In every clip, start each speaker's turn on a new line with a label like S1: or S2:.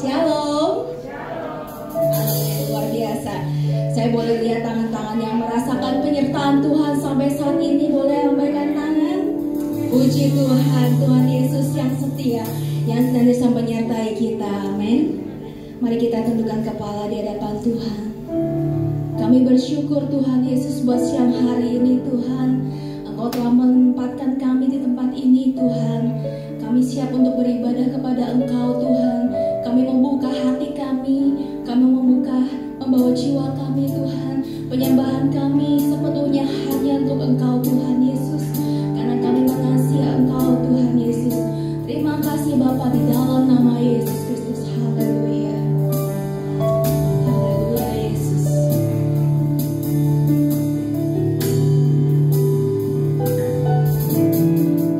S1: Shalom. Luar biasa. Saya boleh lihat tangan-tangan yang merasakan penyertaan Tuhan sampai saat ini. Boleh lambaikan tangan. Puji Tuhan, Tuhan Yesus yang setia, yang senantiasa menyertai kita. Amin. Mari kita tundukkan kepala di hadapan Tuhan. Kami bersyukur Tuhan Yesus buat siang hari ini Tuhan. Engkau telah menempatkan kami di tempat ini Tuhan. Kami siap untuk beribadah kepada Engkau Tuhan. Kami membuka hati kami membawa jiwa kami Tuhan. Penyembahan kami sepenuhnya hanya untuk Engkau Tuhan Yesus. Karena kami mengasihi Engkau Tuhan Yesus. Terima kasih Bapa di dalam nama Yesus Kristus. Haleluya. Haleluya Yesus.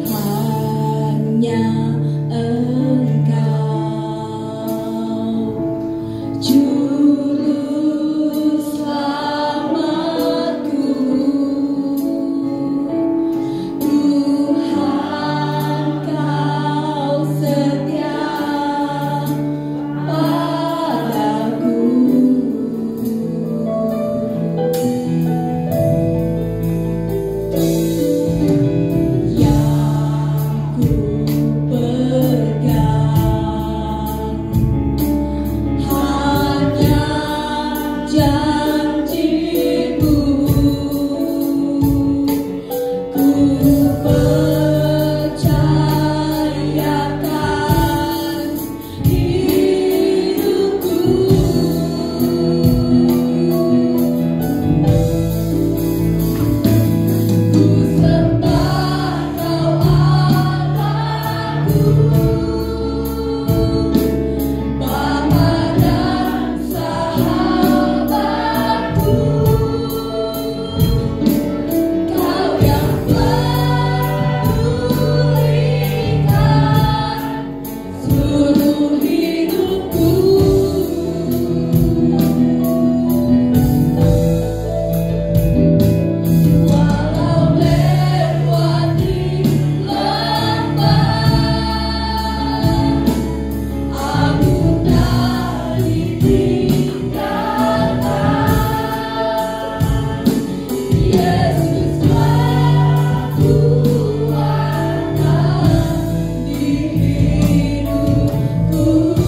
S1: Hanya Ooh.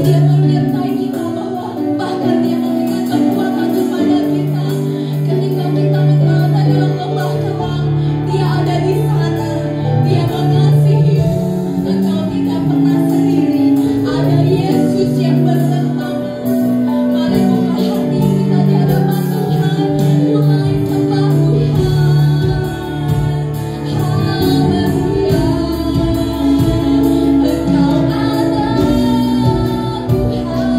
S1: Dia menyertai kita, bahkan Dia memberikan kekuatan kepada kita. Ketika kita berada dalam lembah kelam, Dia ada di sana. Dia mengasihimu. Engkau tidak pernah sendiri. Ada Yesus yang besertamu. Mari buka hati kita di hadapan Tuhan. Mulai sembah Tuhan. Haleluya. Engkau ada Tuhan.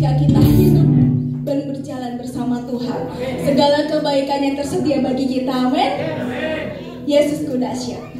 S1: ketika kita hidup dan berjalan bersama Tuhan. Segala kebaikan yang tersedia bagi kita. Amin. Yesusku dahsyat.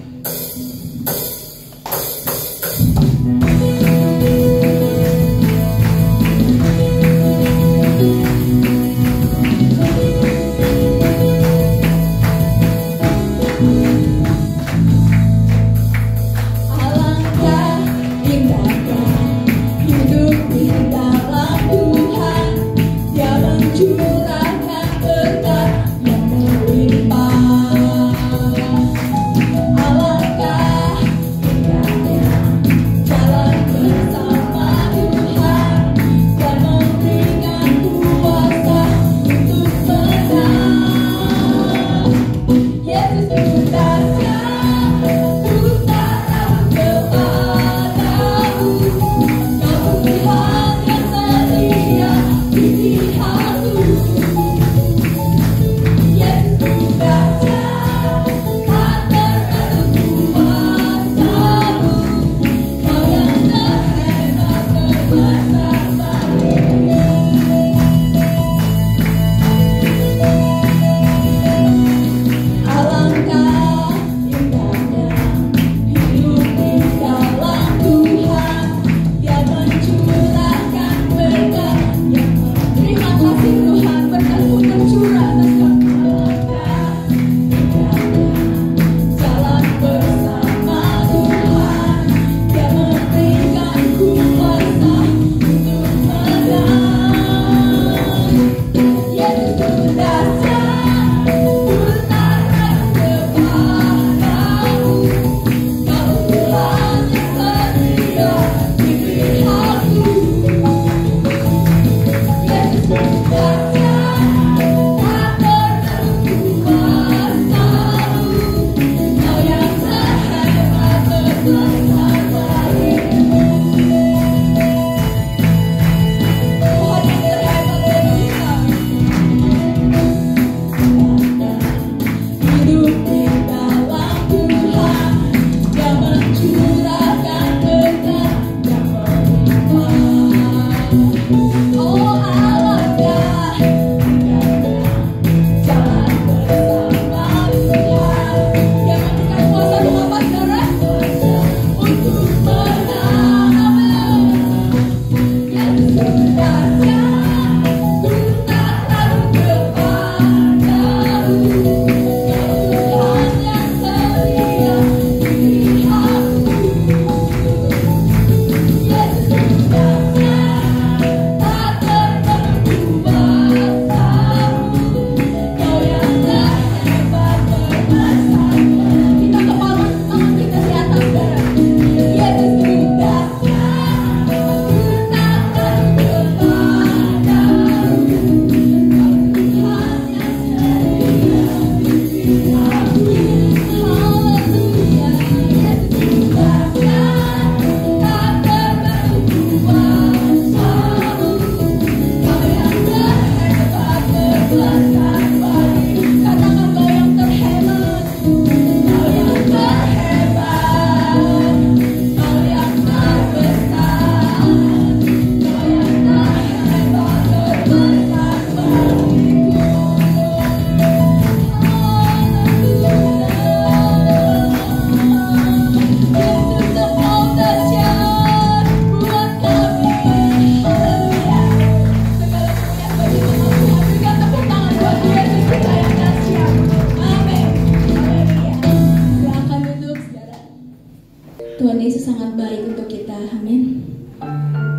S1: Tuhan Yesus sangat baik untuk kita, amin.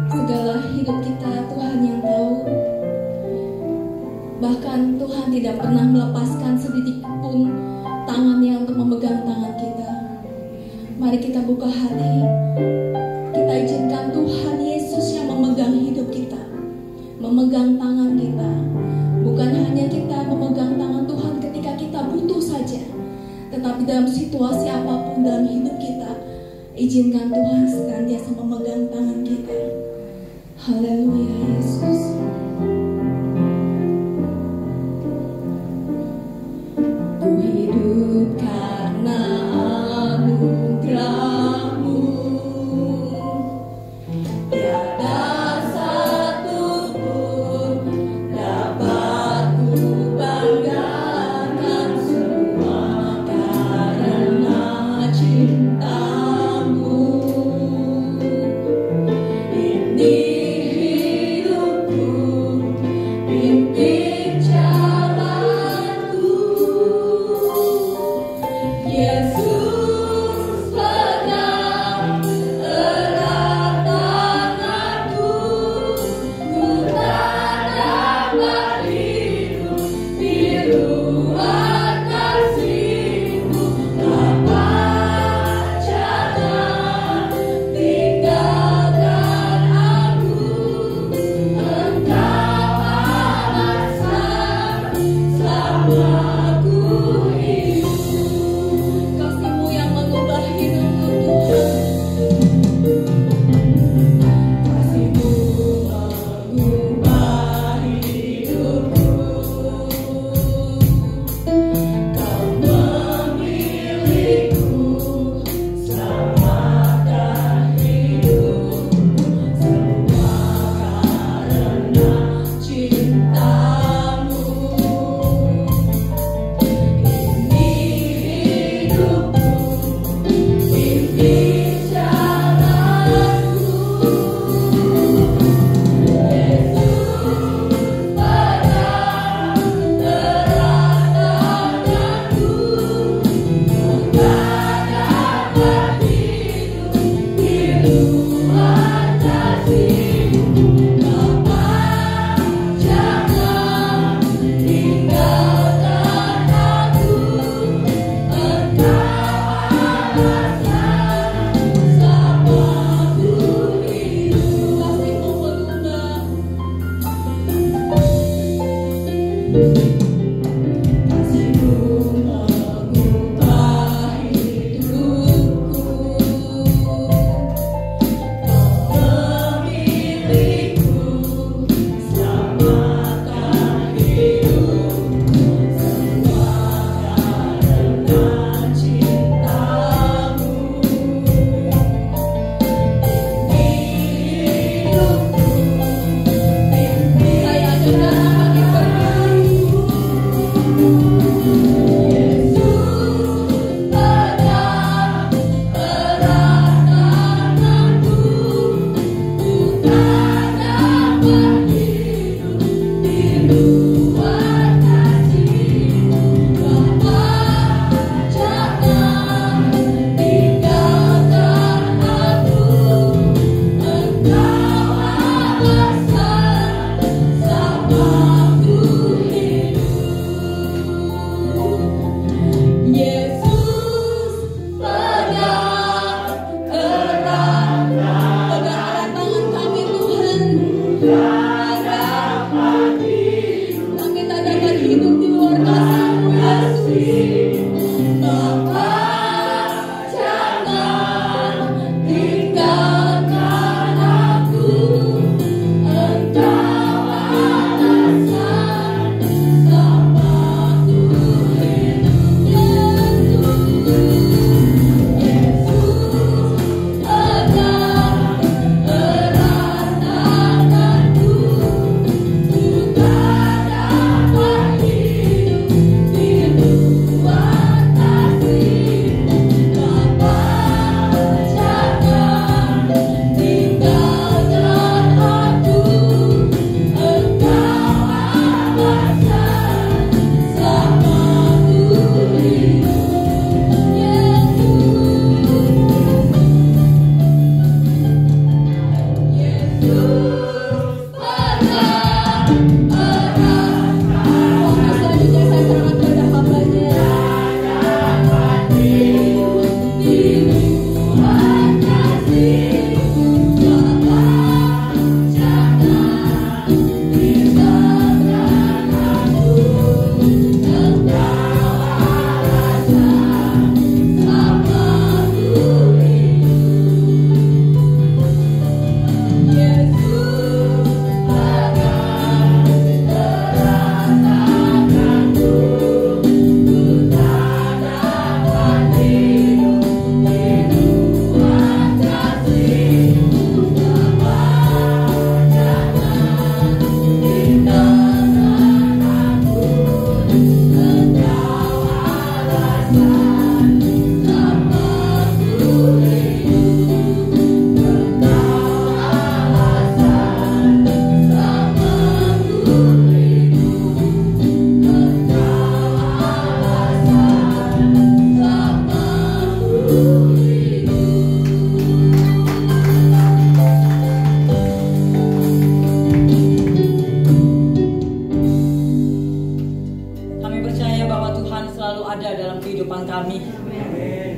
S1: Segala hidup kita Tuhan yang tahu. Bahkan Tuhan tidak pernah melepaskan sedikit pun tangannya untuk memegang tangan kita. Mari kita buka hati, kita izinkan Tuhan Yesus yang memegang hidup kita, memegang tangan kita. Bukan hanya kita memegang tangan Tuhan ketika kita butuh saja, tetapi dalam situasi apapun dalam hidup kita, izinkan Tuhan senantiasa memegang tangan kita. Haleluya Yesus. Ku hidup karena anugerah-Mu, tiada satu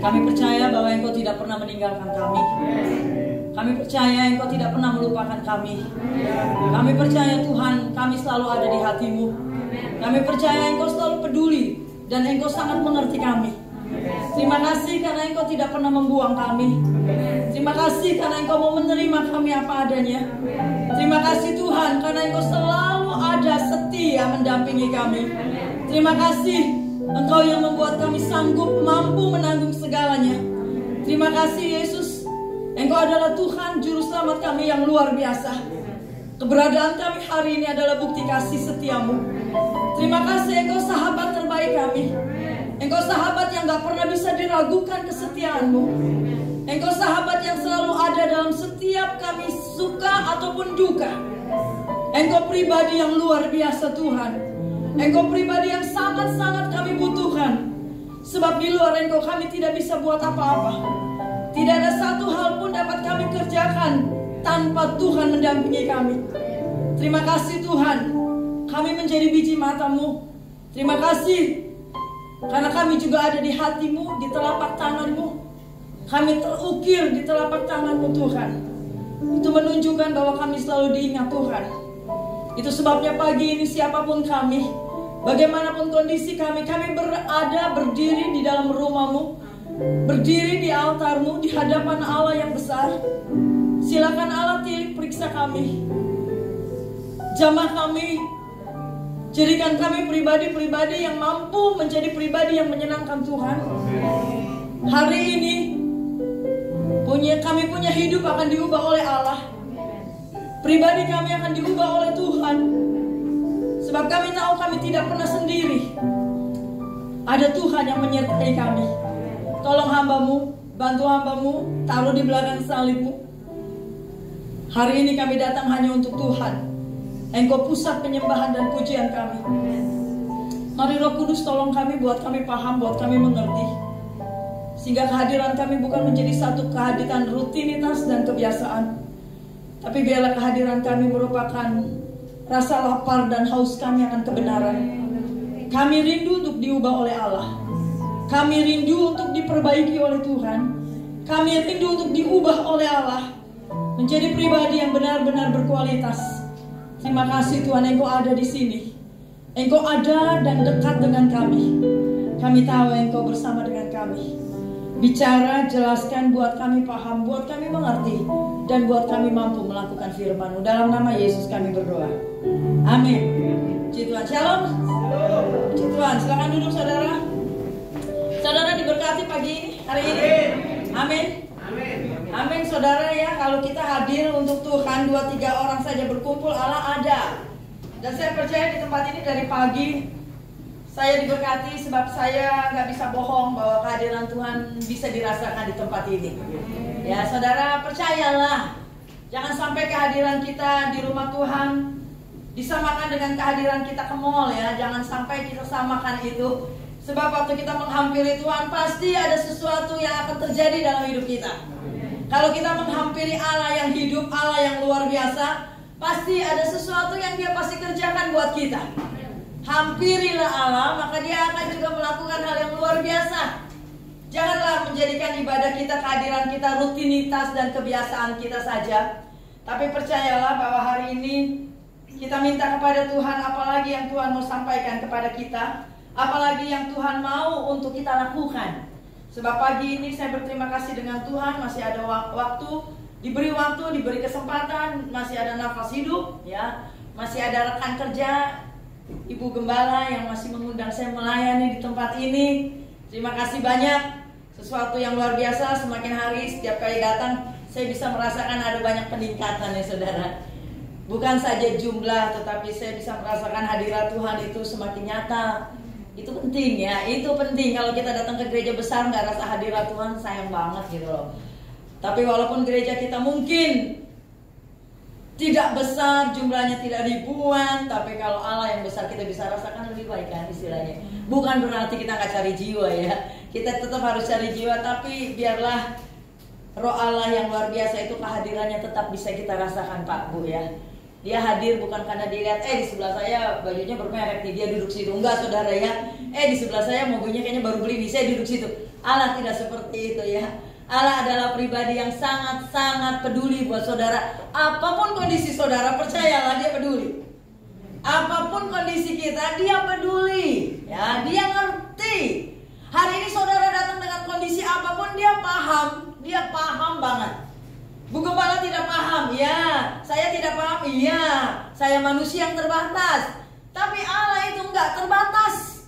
S2: Kami percaya bahwa Engkau tidak pernah meninggalkan kami. Kami percaya Engkau tidak pernah melupakan kami. Kami percaya Tuhan, kami selalu ada di hati-Mu. Kami percaya Engkau selalu peduli dan Engkau sangat mengerti kami. Terima kasih karena Engkau tidak pernah membuang kami. Terima kasih karena Engkau mau menerima kami apa adanya. Terima kasih Tuhan karena Engkau selalu ada setia mendampingi kami. Terima kasih Engkau yang membuat kami sanggup mampu menanggung segalanya. Terima kasih Yesus, Engkau adalah Tuhan Juru Selamat kami yang luar biasa. Keberadaan kami hari ini adalah bukti kasih setiamu. Terima kasih Engkau sahabat terbaik kami. Engkau sahabat yang gak pernah bisa diragukan kesetiaanmu. Engkau sahabat yang selalu ada dalam setiap kami suka ataupun duka. Engkau pribadi yang luar biasa Tuhan. Engkau pribadi yang sangat-sangat kami butuhkan. Sebab di luar Engkau kami tidak bisa buat apa-apa. Tidak ada satu hal pun dapat kami kerjakan tanpa Tuhan mendampingi kami. Terima kasih Tuhan, kami menjadi biji mata-Mu. Terima kasih karena kami juga ada di hati-Mu, di telapak tangan-Mu. Kami terukir di telapak tangan-Mu Tuhan. Itu menunjukkan bahwa kami selalu diingat Tuhan. Itu sebabnya pagi ini siapapun kami Bagaimanapun kondisi kami berada, berdiri di dalam rumah-Mu, berdiri di altar-Mu, di hadapan Allah yang besar. Silakan Allah tilik periksa kami, jamah kami, jadikan kami pribadi-pribadi yang mampu menjadi pribadi yang menyenangkan Tuhan. Hari ini kami punya hidup akan diubah oleh Allah. Pribadi kami akan diubah oleh Tuhan. Sebab kami tahu kami tidak pernah sendiri. Ada Tuhan yang menyertai kami. Tolong hamba-Mu, bantu hamba-Mu, taruh di belakang salib-Mu. Hari ini kami datang hanya untuk Tuhan. Engkau pusat penyembahan dan pujian kami. Mari Roh Kudus tolong kami, buat kami paham, buat kami mengerti. Sehingga kehadiran kami bukan menjadi satu kehadiran rutinitas dan kebiasaan, tapi biarlah kehadiran kami merupakan rasa lapar dan haus kami akan kebenaran. Kami rindu untuk diubah oleh Allah. Kami rindu untuk diperbaiki oleh Tuhan. Kami rindu untuk diubah oleh Allah menjadi pribadi yang benar-benar berkualitas. Terima kasih Tuhan, Engkau ada di sini. Engkau ada dan dekat dengan kami. Kami tahu Engkau bersama dengan kami. Bicara, jelaskan, buat kami paham, buat kami mengerti, dan buat kami mampu melakukan firman-Mu. Dalam nama Yesus kami berdoa. Amin. Puji Tuhan. Shalom. Puji Tuhan. Silakan duduk saudara. Saudara diberkati pagi ini, hari ini. Amin. Amin saudara ya. Kalau kita hadir untuk Tuhan, 2-3 orang saja berkumpul, Allah ada. Dan saya percaya di tempat ini dari pagi saya diberkati, sebab saya gak bisa bohong bahwa kehadiran Tuhan bisa dirasakan di tempat ini. Ya saudara, percayalah, jangan sampai kehadiran kita di rumah Tuhan disamakan dengan kehadiran kita ke mall ya. Jangan sampai kita samakan itu. Sebab waktu kita menghampiri Tuhan, pasti ada sesuatu yang akan terjadi dalam hidup kita. Kalau kita menghampiri Allah yang hidup, Allah yang luar biasa, pasti ada sesuatu yang Dia pasti kerjakan buat kita. Hampirilah Allah, maka Dia akan juga melakukan hal yang luar biasa. Janganlah menjadikan ibadah kita, kehadiran kita, rutinitas dan kebiasaan kita saja. Tapi percayalah bahwa hari ini kita minta kepada Tuhan, apalagi yang Tuhan mau sampaikan kepada kita, apalagi yang Tuhan mau untuk kita lakukan. Sebab pagi ini saya berterima kasih dengan Tuhan, masih ada waktu, diberi kesempatan, masih ada nafas hidup, ya, masih ada rekan kerja, Ibu Gembala yang masih mengundang saya melayani di tempat ini. Terima kasih banyak. Sesuatu yang luar biasa. Semakin hari setiap kali datang saya bisa merasakan ada banyak peningkatan ya saudara. Bukan saja jumlah, tetapi saya bisa merasakan hadirat Tuhan itu semakin nyata. Itu penting ya. Itu penting. Kalau kita datang ke gereja besar nggak rasa hadirat Tuhan, sayang banget gitu loh. Tapi walaupun gereja kita mungkin tidak besar, jumlahnya tidak ribuan, tapi kalau Allah yang besar kita bisa rasakan lebih baik kan istilahnya. Bukan berarti kita nggak cari jiwa ya. Kita tetap harus cari jiwa, tapi biarlah Roh Allah yang luar biasa itu kehadirannya tetap bisa kita rasakan Pak Bu ya. Dia hadir bukan karena dilihat, di sebelah saya bajunya bermerek nih, dia duduk situ. Enggak saudara ya. Di sebelah saya mobilnya kayaknya baru beli nih, saya duduk situ. Allah tidak seperti itu ya. Allah adalah pribadi yang sangat-sangat peduli buat saudara. Apapun kondisi saudara, percayalah Dia peduli. Apapun kondisi kita, Dia peduli. Ya, Dia ngerti. Hari ini saudara datang dengan kondisi apapun, Dia paham. Dia paham banget. Bu Gembala tidak paham, ya. Saya tidak paham, iya. Saya manusia yang terbatas. Tapi Allah itu enggak terbatas.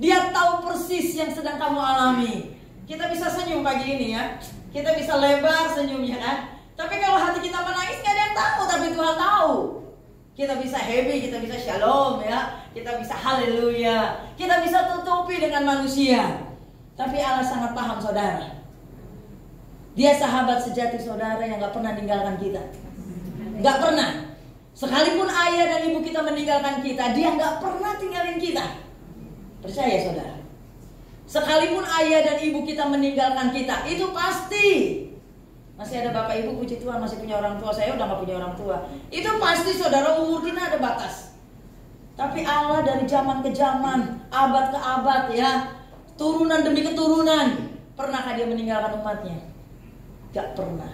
S2: Dia tahu persis yang sedang kamu alami. Kita bisa senyum pagi ini ya. Kita bisa lebar senyumnya kan. Tapi kalau hati kita menangis gak ada yang tahu, tapi Tuhan tahu. Kita bisa happy, kita bisa shalom ya. Kita bisa haleluya. Kita bisa tutupi dengan manusia. Tapi Allah sangat paham saudara. Dia sahabat sejati saudara yang gak pernah meninggalkan kita. Gak pernah. Sekalipun ayah dan ibu kita meninggalkan kita, Dia gak pernah tinggalin kita. Percaya saudara. Sekalipun ayah dan ibu kita meninggalkan kita, itu pasti. Masih ada bapak ibu, puji Tuhan, masih punya orang tua. Saya udah gak punya orang tua. Itu pasti saudara, umur kita ada batas. Tapi Allah dari zaman ke zaman, abad ke abad ya, turunan demi keturunan, pernahkah Dia meninggalkan umatnya? Gak pernah.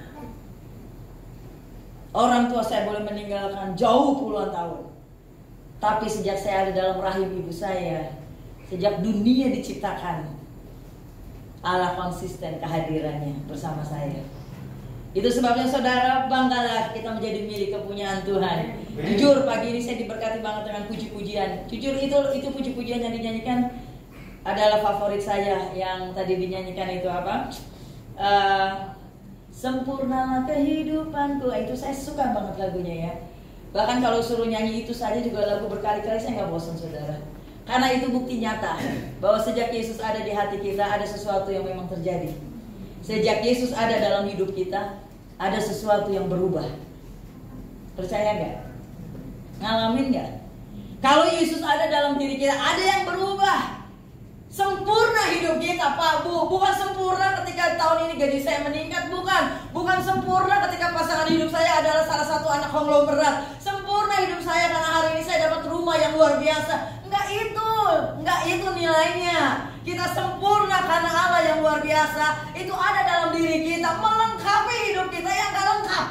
S2: Orang tua saya boleh meninggalkan jauh puluhan tahun, Tapi sejak saya ada dalam rahim ibu saya, sejak dunia diciptakan, Allah konsisten kehadirannya bersama saya. Itu sebabnya saudara, banggalah kita menjadi milik kepunyaan Tuhan. Jujur pagi ini saya diberkati banget dengan puji-pujian. Jujur itu puji-pujian yang dinyanyikan adalah favorit saya. Yang tadi dinyanyikan itu apa? Sempurnalah kehidupanku. Itu saya suka banget lagunya ya. Bahkan kalau suruh nyanyi itu saja juga lagu berkali-kali saya nggak bosan saudara. Karena itu bukti nyata bahwa sejak Yesus ada di hati kita, ada sesuatu yang memang terjadi. Sejak Yesus ada dalam hidup kita, ada sesuatu yang berubah. Percaya gak? Ngalamin gak? Kalau Yesus ada dalam diri kita, ada yang berubah. Sempurna hidup kita, Pak Bu. Bukan sempurna ketika tahun ini gaji saya meningkat, bukan. Bukan sempurna ketika pasangan hidup saya adalah salah satu anak konglomerat. Sempurna hidup saya karena hari ini saya dapat rumah yang luar biasa. Enggak itu nilainya. Kita sempurna karena Allah yang luar biasa. Itu ada dalam diri kita, melengkapi hidup kita yang gak lengkap.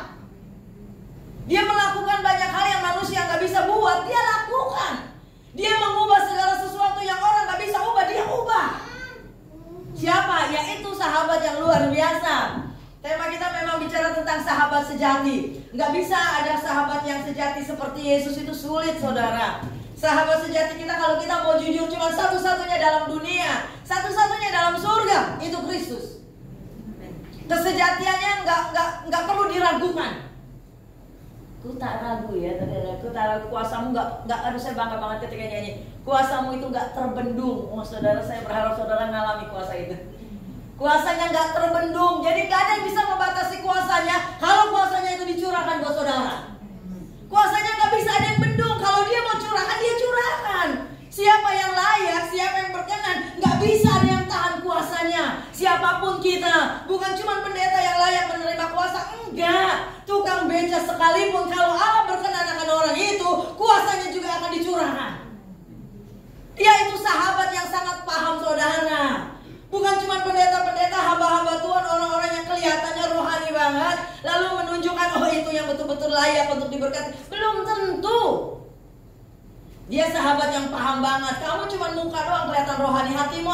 S2: Dia melakukan banyak hal yang manusia gak bisa buat, dia lakukan. Dia mengubah segala sesuatu yang orang gak bisa ubah, dia ubah. Siapa? Yaitu sahabat yang luar biasa. Tema kita memang bicara tentang sahabat sejati. Gak bisa ada sahabat yang sejati seperti Yesus, itu sulit saudara. Sahabat sejati kita kalau kita mau jujur cuma satu-satunya dalam dunia, satu-satunya dalam surga, itu Kristus. Kesejatiannya nggak perlu diragukan. Ku tak ragu ya, ku tak ragu kuasamu nggak. Aduh saya bangga banget ketika nyanyi. Kuasamu itu nggak terbendung. Oh saudara, saya berharap saudara ngalami kuasa itu. Kuasanya nggak terbendung, jadi nggak ada yang bisa membatasi kuasanya. Kalau kuasanya itu dicurahkan buat saudara. Kuasanya gak bisa ada yang bendung. Kalau dia mau curahkan, dia curahkan. Siapa yang layak, siapa yang berkenan, gak bisa ada yang tahan kuasanya. Siapapun kita, bukan cuma pendeta yang layak menerima kuasa. Enggak, tukang beca sekalipun, kalau Allah berkenan akan orang itu, kuasanya juga akan dicurahkan. Dia itu sahabat yang sangat paham saudara. Bukan cuma pendeta-pendeta, hamba-hamba Tuhan, orang-orang yang kelihatannya rohani banget, lalu menunjukkan oh itu yang betul-betul layak untuk diberkati. Belum tentu. Dia sahabat yang paham banget. Kamu cuma muka doang kelihatan rohani, hatimu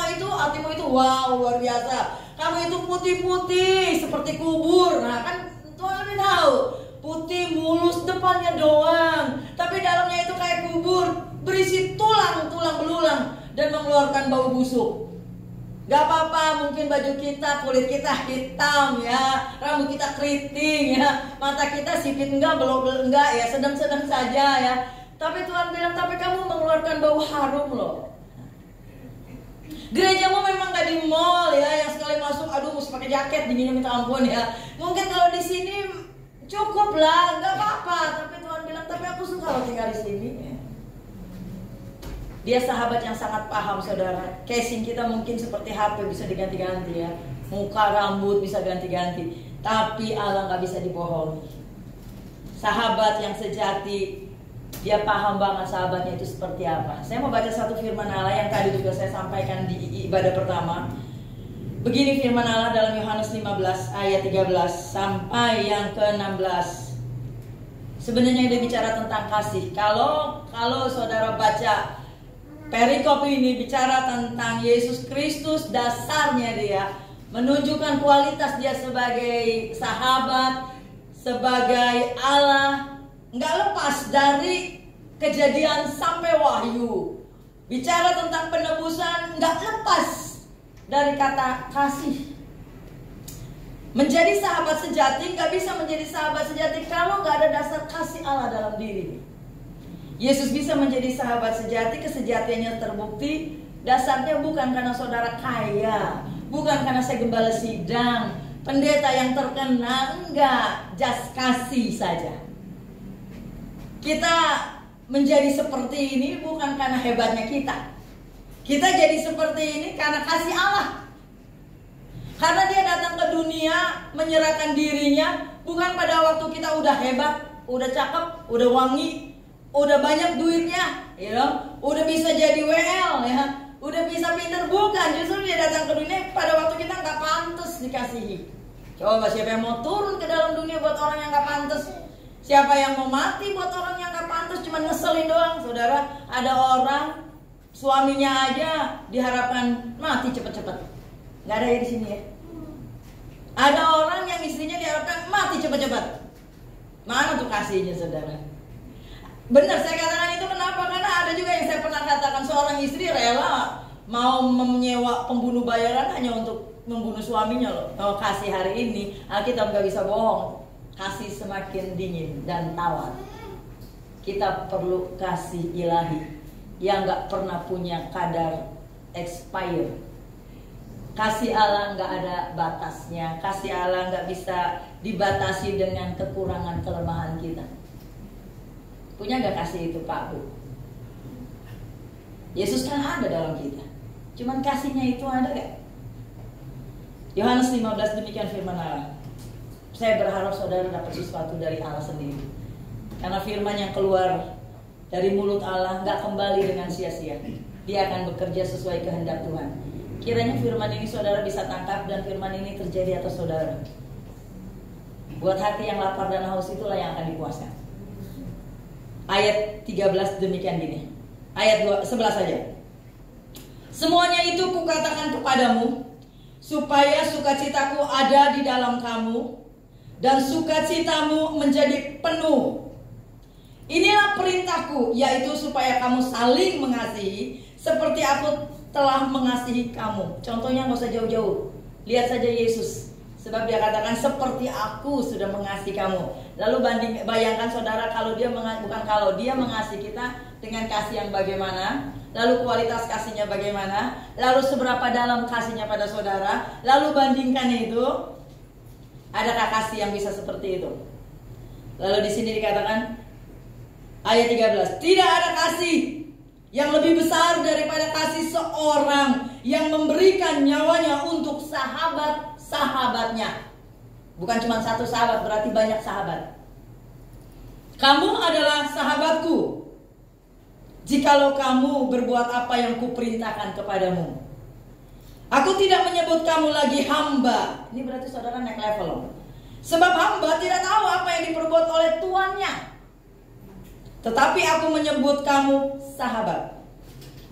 S2: itu wow luar biasa. Kamu itu putih-putih seperti kubur. Nah kan Tuhan lebih tahu. Putih mulus depannya doang, tapi dalamnya itu kayak kubur, berisi tulang-tulang belulang dan mengeluarkan bau busuk. Gak apa-apa, mungkin baju kita, kulit kita hitam ya, rambut kita keriting ya, mata kita sipit belum enggak ya, sedang-sedang saja ya. Tapi Tuhan bilang, tapi kamu mengeluarkan bau harum loh. Gerejamu memang gak di mall ya, yang sekali masuk, aduh mesti pakai jaket, dinginnya minta ampun ya. Mungkin kalau di sini cukup lah, gak apa-apa. Tapi Tuhan bilang, tapi aku suka lo tinggal di sini ya. Dia sahabat yang sangat paham saudara. Casing kita mungkin seperti HP bisa diganti-ganti ya. Muka, rambut bisa ganti-ganti. Tapi Allah gak bisa dibohongi. Sahabat yang sejati, dia paham banget sahabatnya itu seperti apa. Saya mau baca satu firman Allah yang tadi juga saya sampaikan di ibadah pertama. Begini firman Allah dalam Yohanes 15 ayat 13 sampai yang ke-16. Sebenarnya dia bicara tentang kasih. Kalau saudara baca perikop ini bicara tentang Yesus Kristus, dasarnya dia menunjukkan kualitas dia sebagai sahabat, sebagai Allah, nggak lepas dari Kejadian sampai Wahyu. Bicara tentang penebusan nggak lepas dari kata kasih. Menjadi sahabat sejati nggak bisa menjadi sahabat sejati kalau nggak ada dasar kasih Allah dalam diri. Yesus bisa menjadi sahabat sejati, kesejatiannya terbukti. Dasarnya bukan karena saudara kaya, bukan karena saya gembala sidang, pendeta yang terkenal, enggak, just kasih saja. Kita menjadi seperti ini bukan karena hebatnya kita. Kita jadi seperti ini karena kasih Allah. Karena dia datang ke dunia menyerahkan dirinya bukan pada waktu kita udah hebat, udah cakep, udah wangi, udah banyak duitnya, udah bisa jadi WL ya, udah bisa pinter, bukan. Justru dia datang ke dunia pada waktu kita nggak pantas dikasihi. Coba siapa yang mau turun ke dalam dunia buat orang yang nggak pantas? Siapa yang mau mati buat orang yang gak pantas, cuma ngeselin doang. Saudara, ada orang suaminya aja diharapkan mati cepet-cepet. Gak ada ya di sini ya. Ada orang yang istrinya diharapkan mati cepet-cepet. Mana tuh kasihnya, saudara? Benar saya katakan itu kenapa? Karena ada juga yang saya pernah katakan, seorang istri rela mau menyewa pembunuh bayaran hanya untuk membunuh suaminya loh. Oh, kasih hari ini Alkitab gak bisa bohong. Kasih semakin dingin dan tawar. Kita perlu kasih ilahi yang gak pernah punya kadar expire. Kasih Allah gak ada batasnya. Kasih Allah gak bisa dibatasi dengan kekurangan kelemahan kita. Punya gak kasih itu Pak Bu? Yesus kan ada dalam kita, cuman kasihnya itu ada gak? Yohanes 15 demikian firman Allah. Saya berharap saudara dapat sesuatu dari Allah sendiri, karena firman yang keluar dari mulut Allah gak kembali dengan sia-sia. Dia akan bekerja sesuai kehendak Tuhan. Kiranya firman ini saudara bisa tangkap, dan firman ini terjadi atas saudara. Buat hati yang lapar dan haus, itulah yang akan dikuasai. Ayat 13 demikian gini. Ayat 11 saja. Semuanya itu kukatakan kepadamu, supaya sukacitaku ada di dalam kamu, dan sukacitamu menjadi penuh. Inilah perintahku, yaitu supaya kamu saling mengasihi, seperti aku telah mengasihi kamu. Contohnya gak usah jauh-jauh. Lihat saja Yesus. Sebab dia katakan seperti aku sudah mengasihi kamu. Lalu bayangkan saudara, kalau dia dia mengasihi kita dengan kasih yang bagaimana, lalu kualitas kasihnya bagaimana, lalu seberapa dalam kasihnya pada saudara, lalu bandingkan itu, adakah kasih yang bisa seperti itu? Lalu di sini dikatakan ayat 13, tidak ada kasih yang lebih besar daripada kasih seorang yang memberikan nyawanya untuk sahabat-sahabatnya. Bukan cuma satu sahabat, berarti banyak sahabat. Kamu adalah sahabatku jikalau kamu berbuat apa yang kuperintahkan kepadamu. Aku tidak menyebut kamu lagi hamba. Ini berarti saudara naik level loh. Sebab hamba tidak tahu apa yang diperbuat oleh tuannya. Tetapi aku menyebut kamu sahabat,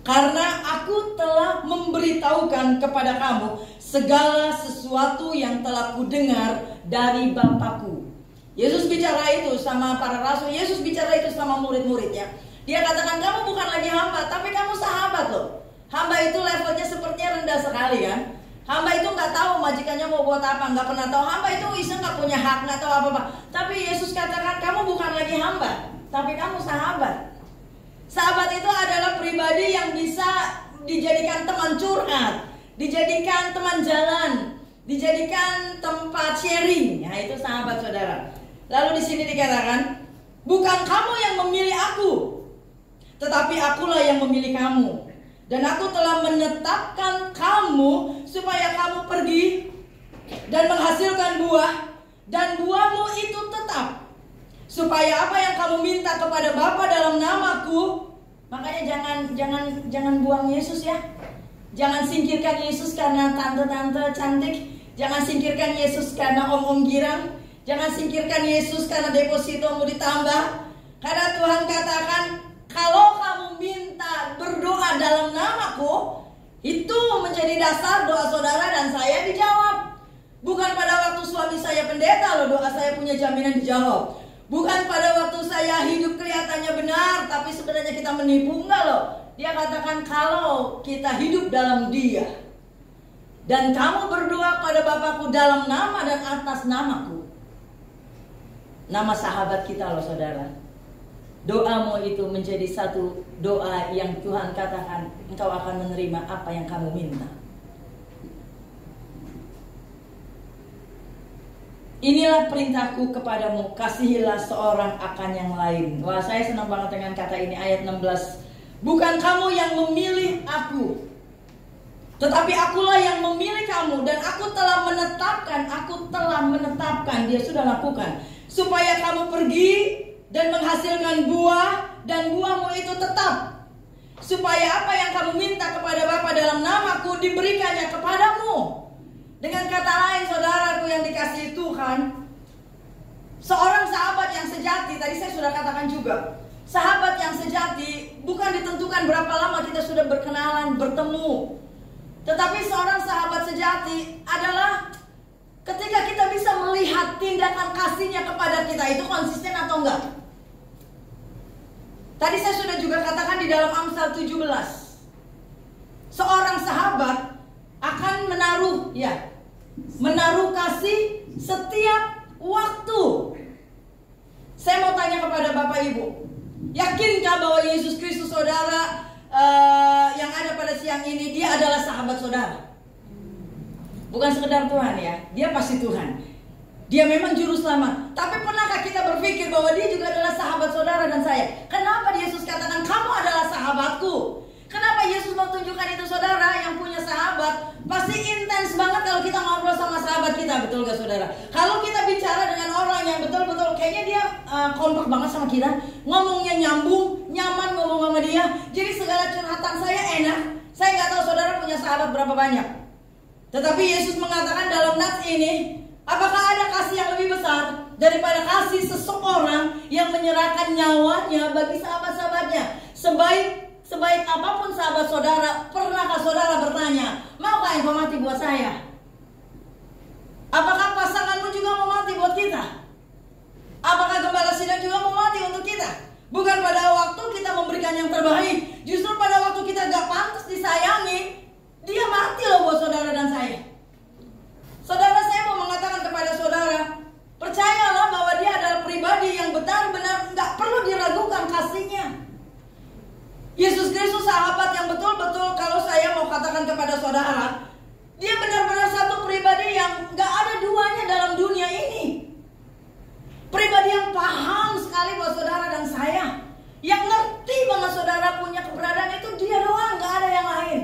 S2: karena aku telah memberitahukan kepada kamu segala sesuatu yang telah kudengar dari Bapakku. Yesus bicara itu sama para rasul, Yesus bicara itu sama murid-muridnya. Dia katakan kamu bukan lagi hamba, tapi kamu sahabat loh. Hamba itu levelnya sepertinya rendah sekali kan. Hamba itu nggak tahu majikannya mau buat apa, nggak pernah tahu. Hamba itu iseng, nggak punya hak, nggak tahu apa-apa. Tapi Yesus katakan kamu bukan lagi hamba, tapi kamu sahabat. Sahabat itu adalah pribadi yang bisa dijadikan teman curhat, dijadikan teman jalan, dijadikan tempat sharing. Nah, itu sahabat saudara. Lalu di sini dikatakan, bukan kamu yang memilih aku, tetapi akulah yang memilih kamu. Dan aku telah menetapkan kamu supaya kamu pergi dan menghasilkan buah, dan buahmu itu tetap, supaya apa yang kamu minta kepada Bapa dalam namaku. Makanya jangan buang Yesus ya. Jangan singkirkan Yesus karena tante-tante cantik. Jangan singkirkan Yesus karena om-om girang. Jangan singkirkan Yesus karena depositomu ditambah. Karena Tuhan katakan, kalau kamu minta berdoa dalam namaku, itu menjadi dasar doa saudara dan saya dijawab. Bukan pada waktu suami saya pendeta loh, doa saya punya jaminan dijawab. Bukan pada waktu saya hidup kelihatannya benar, tapi sebenarnya kita menipu, enggak loh. Dia katakan kalau kita hidup dalam Dia, dan kamu berdoa pada Bapakku dalam nama dan atas namaku, nama sahabat kita loh saudara, doamu itu menjadi satu doa yang Tuhan katakan engkau akan menerima apa yang kamu minta. Inilah perintahku kepadamu, kasihilah seorang akan yang lain. Wah, saya senang banget dengan kata ini, ayat 16. Bukan kamu yang memilih aku, tetapi akulah yang memilih kamu, dan aku telah menetapkan, dia sudah lakukan, supaya kamu pergi dan menghasilkan buah, dan buahmu itu tetap, supaya apa yang kamu minta kepada Bapa dalam namaku diberikannya kepadamu. Dengan kata lain saudaraku yang dikasihi Tuhan, Seorang sahabat yang sejati, tadi saya sudah katakan juga, sahabat yang sejati bukan ditentukan berapa lama kita sudah berkenalan, bertemu. Tetapi seorang sahabat sejati adalah ketika kita bisa melihat tindakan kasihnya kepada kita itu konsisten atau enggak. Tadi saya sudah juga katakan di dalam Amsal 17, seorang sahabat akan menaruh kasih setiap waktu. Saya mau tanya kepada Bapak Ibu, yakinkah bahwa Yesus Kristus saudara yang ada pada siang ini, dia adalah sahabat saudara? Bukan sekedar Tuhan ya, dia pasti Tuhan. Dia memang juru selamat. Tapi pernahkah kita berpikir bahwa dia juga adalah sahabat saudara dan saya? Kenapa Yesus katakan kamu adalah sahabatku? Kenapa Yesus mau tunjukkan itu? Saudara yang punya sahabat pasti intens banget kalau kita ngobrol sama sahabat kita, betul gak saudara? Kalau kita bicara dengan orang yang betul-betul kayaknya dia kompak banget sama kita, ngomongnya nyambung, nyaman ngomong sama dia, jadi segala curhatan saya enak. Saya gak tahu saudara punya sahabat berapa banyak. Tetapi Yesus mengatakan dalam nats ini, apakah ada kasih yang lebih besar daripada kasih seseorang yang menyerahkan nyawanya bagi sahabat-sahabatnya? Sebaik apapun sahabat saudara, pernahkah saudara bertanya, maukah engkau mati buat saya? Apakah pasanganmu juga mau mati buat kita? Apakah gembala sidang juga mau mati untuk kita? Bukan pada waktu kita memberikan yang terbaik, justru pada waktu kita gak pantas disayangi, dia mati loh buat saudara dan saya. Saudara, saya mau mengatakan kepada saudara, percayalah bahwa dia adalah pribadi yang benar-benar gak perlu diragukan kasihnya. Yesus Kristus sahabat yang betul-betul, kalau saya mau katakan kepada saudara, dia benar-benar satu pribadi yang gak ada duanya dalam dunia ini. Pribadi yang paham sekali buat saudara dan saya, yang ngerti banget saudara punya keberadaan itu dia doang, gak ada yang lain.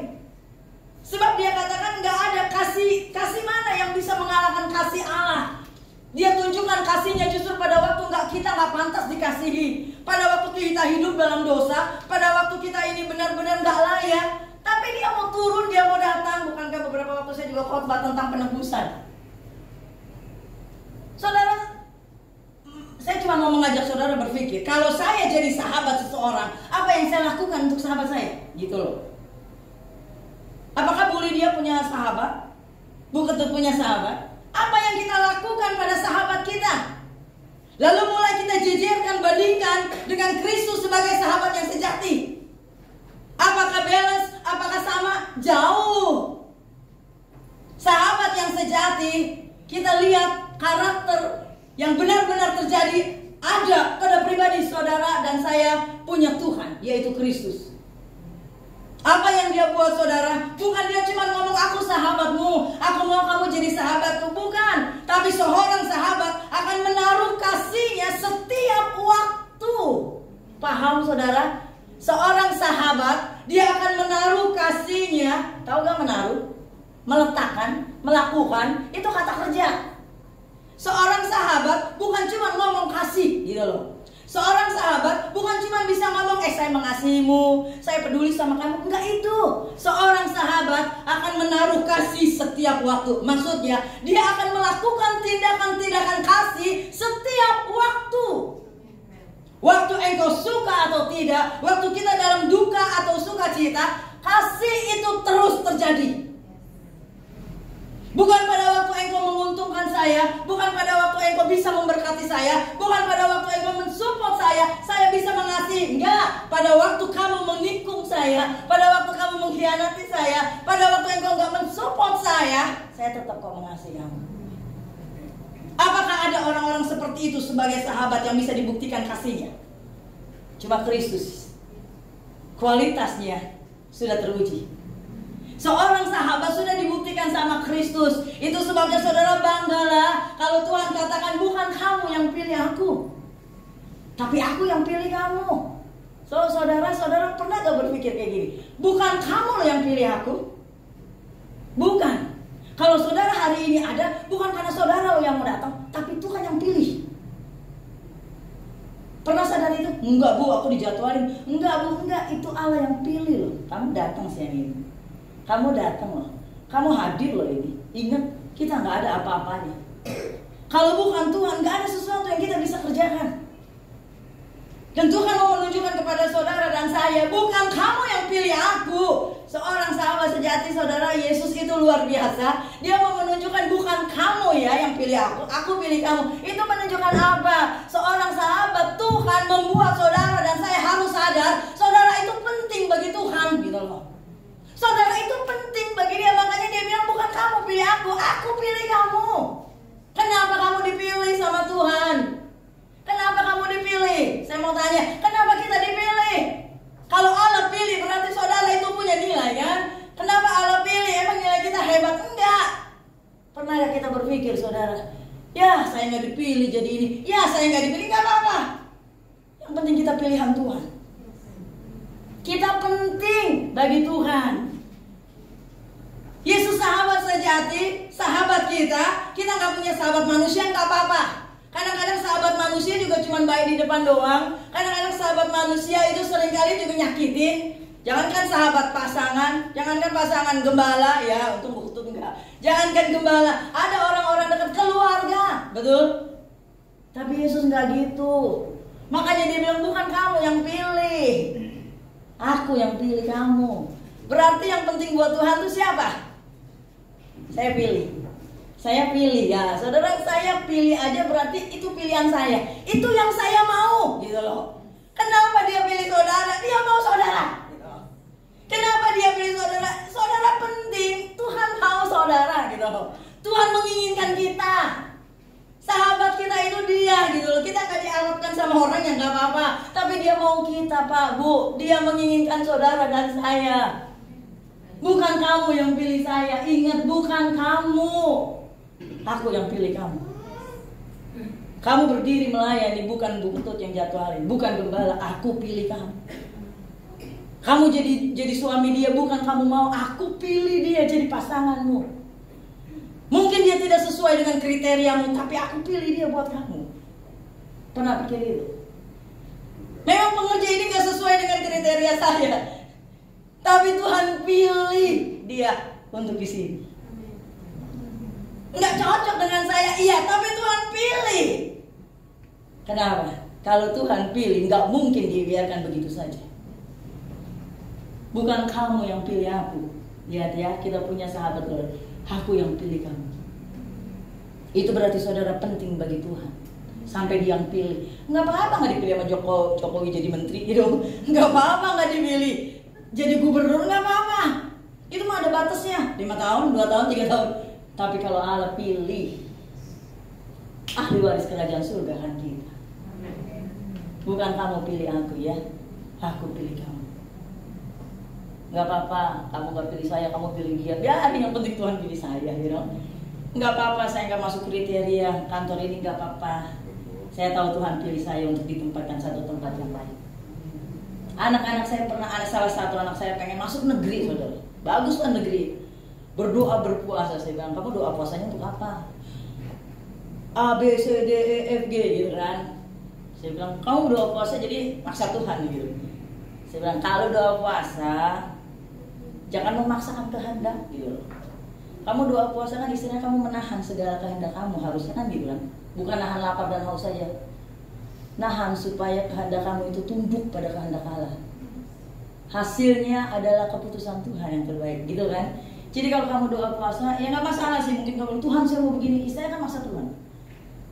S2: Sebab dia katakan gak ada kasih mana yang bisa mengalahkan kasih Allah. Dia tunjukkan kasihnya justru pada waktu kita gak pantas dikasihi, pada waktu kita hidup dalam dosa, pada waktu kita ini benar-benar gak layak. Tapi dia mau turun, dia mau datang. Bukankah beberapa waktu saya juga khotbah tentang penebusan? Saudara, saya cuma mau mengajak saudara berpikir, kalau saya jadi sahabat seseorang, apa yang saya lakukan untuk sahabat saya? Gitu loh. Apakah Bu Lydia punya sahabat? Bu Ketut punya sahabat? Apa yang kita lakukan pada sahabat kita? Lalu mulai kita jejerkan, bandingkan dengan Kristus sebagai sahabat yang sejati. Apakah balance? Apakah sama? Jauh. Sahabat yang sejati, kita lihat karakter yang benar-benar terjadi ada pada pribadi saudara dan saya punya Tuhan, yaitu Kristus. Apa yang dia buat saudara? Bukan dia cuma ngomong aku sahabatmu, aku mau kamu jadi sahabatku, bukan. Tapi seorang sahabat akan menaruh kasihnya setiap waktu. Paham saudara? Seorang sahabat, dia akan menaruh kasihnya. Tahu gak menaruh? Meletakkan, melakukan, itu kata kerja. Seorang sahabat bukan cuma ngomong kasih gitu loh. Seorang sahabat bukan cuma bisa ngomong saya mengasihimu, saya peduli sama kamu. Enggak itu. Seorang sahabat akan menaruh kasih setiap waktu. Maksudnya dia akan melakukan tindakan-tindakan kasih setiap waktu. Waktu engkau suka atau tidak, waktu kita dalam duka atau sukacita, kasih itu terus terjadi. Bukan pada waktu engkau menguntungkan saya, bukan pada waktu engkau bisa memberkati saya, bukan pada waktu engkau mensupport saya bisa mengasihi. Enggak, pada waktu kamu menikung saya, pada waktu kamu mengkhianati saya, pada waktu engkau enggak mensupport saya tetap kok mengasihi kamu. Apakah ada orang-orang seperti itu sebagai sahabat yang bisa dibuktikan kasihnya? Cuma Kristus. Kualitasnya sudah teruji. Seorang sahabat sudah dibuktikan sama Kristus. Itu sebabnya saudara banggalah kalau Tuhan katakan bukan kamu yang pilih aku, tapi aku yang pilih kamu. So saudara pernah gak berpikir kayak gini? Bukan kamu loh yang pilih aku. Bukan. Kalau saudara hari ini ada, bukan karena saudara loh yang mau datang, tapi Tuhan yang pilih. Pernah sadar itu? Enggak Bu, aku dijadwalin. Enggak Bu, enggak, itu Allah yang pilih loh. Kamu datang siang ini. Kamu datang loh, kamu hadir loh ini. Ingat, kita nggak ada apa-apanya. Kalau bukan Tuhan, gak ada sesuatu yang kita bisa kerjakan. Dan Tuhan mau menunjukkan kepada saudara dan saya, bukan kamu yang pilih aku. Seorang sahabat sejati saudara, Yesus itu luar biasa. Dia mau menunjukkan bukan kamu ya yang pilih aku pilih kamu. Itu menunjukkan apa? Seorang sahabat Tuhan membuat saudara dan saya harus sadar, saudara itu penting bagi Tuhan gitu loh. Saudara itu penting bagi dia, makanya dia bilang bukan kamu pilih aku pilih kamu. Kenapa kamu dipilih sama Tuhan? Kenapa kamu dipilih? Saya mau tanya, kenapa kita dipilih? Kalau Allah pilih berarti saudara itu punya nilai kan? Kenapa Allah pilih? Emang nilai kita hebat? Enggak. Pernah ya kita berpikir saudara, ya saya nggak dipilih jadi ini, ya saya nggak dipilih, nggak apa-apa. Yang penting kita pilihan Tuhan. Kita penting bagi Tuhan. Yesus sahabat sejati, sahabat kita nggak punya sahabat manusia nggak apa-apa. Kadang-kadang sahabat manusia juga cuma baik di depan doang. Kadang-kadang sahabat manusia itu seringkali juga nyakitin. Jangankan sahabat pasangan, jangankan pasangan gembala, ya untung enggak. Jangankan gembala, ada orang-orang dekat keluarga, betul? Tapi Yesus nggak gitu. Makanya dia bilang bukan kamu yang pilih, aku yang pilih kamu. Berarti yang penting buat Tuhan itu siapa? Saya pilih. Saya pilih ya, saudara, saya pilih aja berarti itu pilihan saya. Itu yang saya mau, gitu loh. Kenapa dia pilih saudara? Dia mau saudara. Gitu. Kenapa dia pilih saudara? Saudara penting. Tuhan mau saudara, gitu loh. Tuhan menginginkan kita. Sahabat kita itu dia, gitu loh. Kita gak diharapkan sama orang yang gak apa-apa, tapi dia mau kita, Pak, Bu. Dia menginginkan saudara dan saya. Bukan kamu yang pilih saya. Ingat, bukan kamu. Aku yang pilih kamu. Kamu berdiri melayani bukan butut yang jatuhalin, bukan gembala. Aku pilih kamu. Kamu jadi suami dia bukan kamu mau. Aku pilih dia jadi pasanganmu. Mungkin dia tidak sesuai dengan kriteriamu, tapi aku pilih dia buat kamu. Pernah pikir itu? Memang pengerja ini gak sesuai dengan kriteria saya, tapi Tuhan pilih dia untuk di sini. Nggak cocok dengan saya, iya, tapi Tuhan pilih. Kenapa? Kalau Tuhan pilih, nggak mungkin dibiarkan begitu saja. Bukan kamu yang pilih aku. Lihat ya, kita punya sahabat Lord. Aku yang pilih kamu. Itu berarti saudara penting bagi Tuhan. Sampai dia yang pilih. Nggak apa-apa nggak dipilih sama Jokowi jadi menteri gitu. Nggak apa-apa nggak dipilih jadi gubernur, nggak apa-apa. Itu mah ada batasnya. 5 tahun, 2 tahun, 3 tahun. Tapi kalau Allah pilih ahli waris kerajaan surga kan kita. Bukan kamu pilih aku ya, aku pilih kamu. Gak apa-apa, kamu gak pilih saya, kamu pilih dia. Biarin, yang penting Tuhan pilih saya, you know. Gak apa-apa, saya gak masuk kriteria kantor ini, gak apa-apa. Saya tahu Tuhan pilih saya untuk ditempatkan satu tempat yang baik. Anak-anak saya pernah, ada salah satu anak saya pengen masuk negeri, saudara. Bagus kan negeri. Berdoa berpuasa, saya bilang, kamu doa puasanya untuk apa? A, B, C, D, E, F, G gitu kan. Saya bilang, kamu doa puasa jadi maksa Tuhan gitu. Saya bilang, kalau doa puasa jangan memaksakan kehendak gitu. Kamu doa puasa kan istilahnya kamu menahan segala kehendak kamu, harusnya kan gitu kan. Bukan nahan lapar dan haus saja. Nahan supaya kehendak kamu itu tunduk pada kehendak Allah. Hasilnya adalah keputusan Tuhan yang terbaik gitu kan. Jadi kalau kamu doa puasa, ya nggak masalah sih. Mungkin kamu Tuhan saya mau begini, istilahnya kan maksa Tuhan.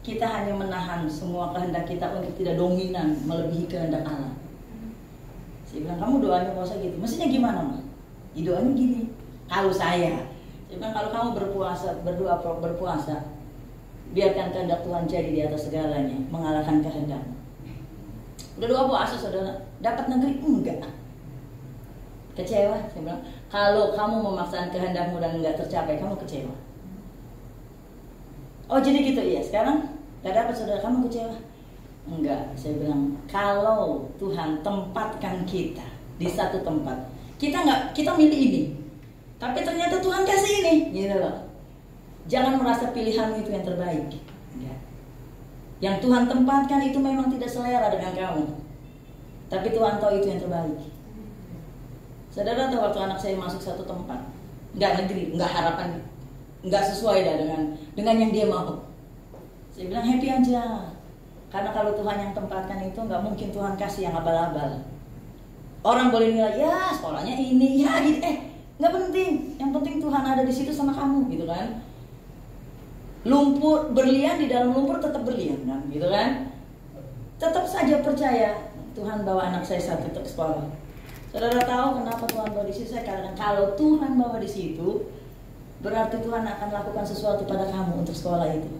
S2: Kita hanya menahan semua kehendak kita untuk tidak dominan melebihi kehendak Allah. Saya bilang, kamu doanya puasa gitu. Mestinya gimana, Mas? Ya, doanya gini. Kalau saya bilang, kalau kamu berdoa berpuasa, biarkan kehendak Tuhan jadi di atas segalanya, mengalahkan kehendak. Udah doa puasa, saudara, dapat negeri? Enggak. Kecewa, saya bilang. Kalau kamu memaksakan kehendakmu dan enggak tercapai, kamu kecewa. Oh jadi gitu, iya. Sekarang gak dapat, saudara, kamu kecewa? Enggak, saya bilang. Kalau Tuhan tempatkan kita di satu tempat, kita milih ini, tapi ternyata Tuhan kasih ini, gitu loh. Jangan merasa pilihanmu itu yang terbaik. Enggak. Yang Tuhan tempatkan itu memang tidak selera dengan kamu, tapi Tuhan tahu itu yang terbaik. Saudara tahu waktu anak saya masuk satu tempat, nggak negeri, nggak harapan, nggak sesuai dah dengan yang dia mau. Saya bilang happy aja. Karena kalau Tuhan yang tempatkan itu nggak mungkin Tuhan kasih yang abal-abal. Orang boleh nilai, ya sekolahnya ini, ya gitu. Nggak penting. Yang penting Tuhan ada di situ sama kamu, gitu kan. Lumpur, berlian di dalam lumpur tetap berlian, kan? Gitu kan. Tetap saja percaya Tuhan bawa anak saya satu ke sekolah. Saudara tahu kenapa Tuhan bawa di situ? Saya katakan kalau Tuhan bawa di situ, berarti Tuhan akan lakukan sesuatu pada kamu untuk sekolah itu.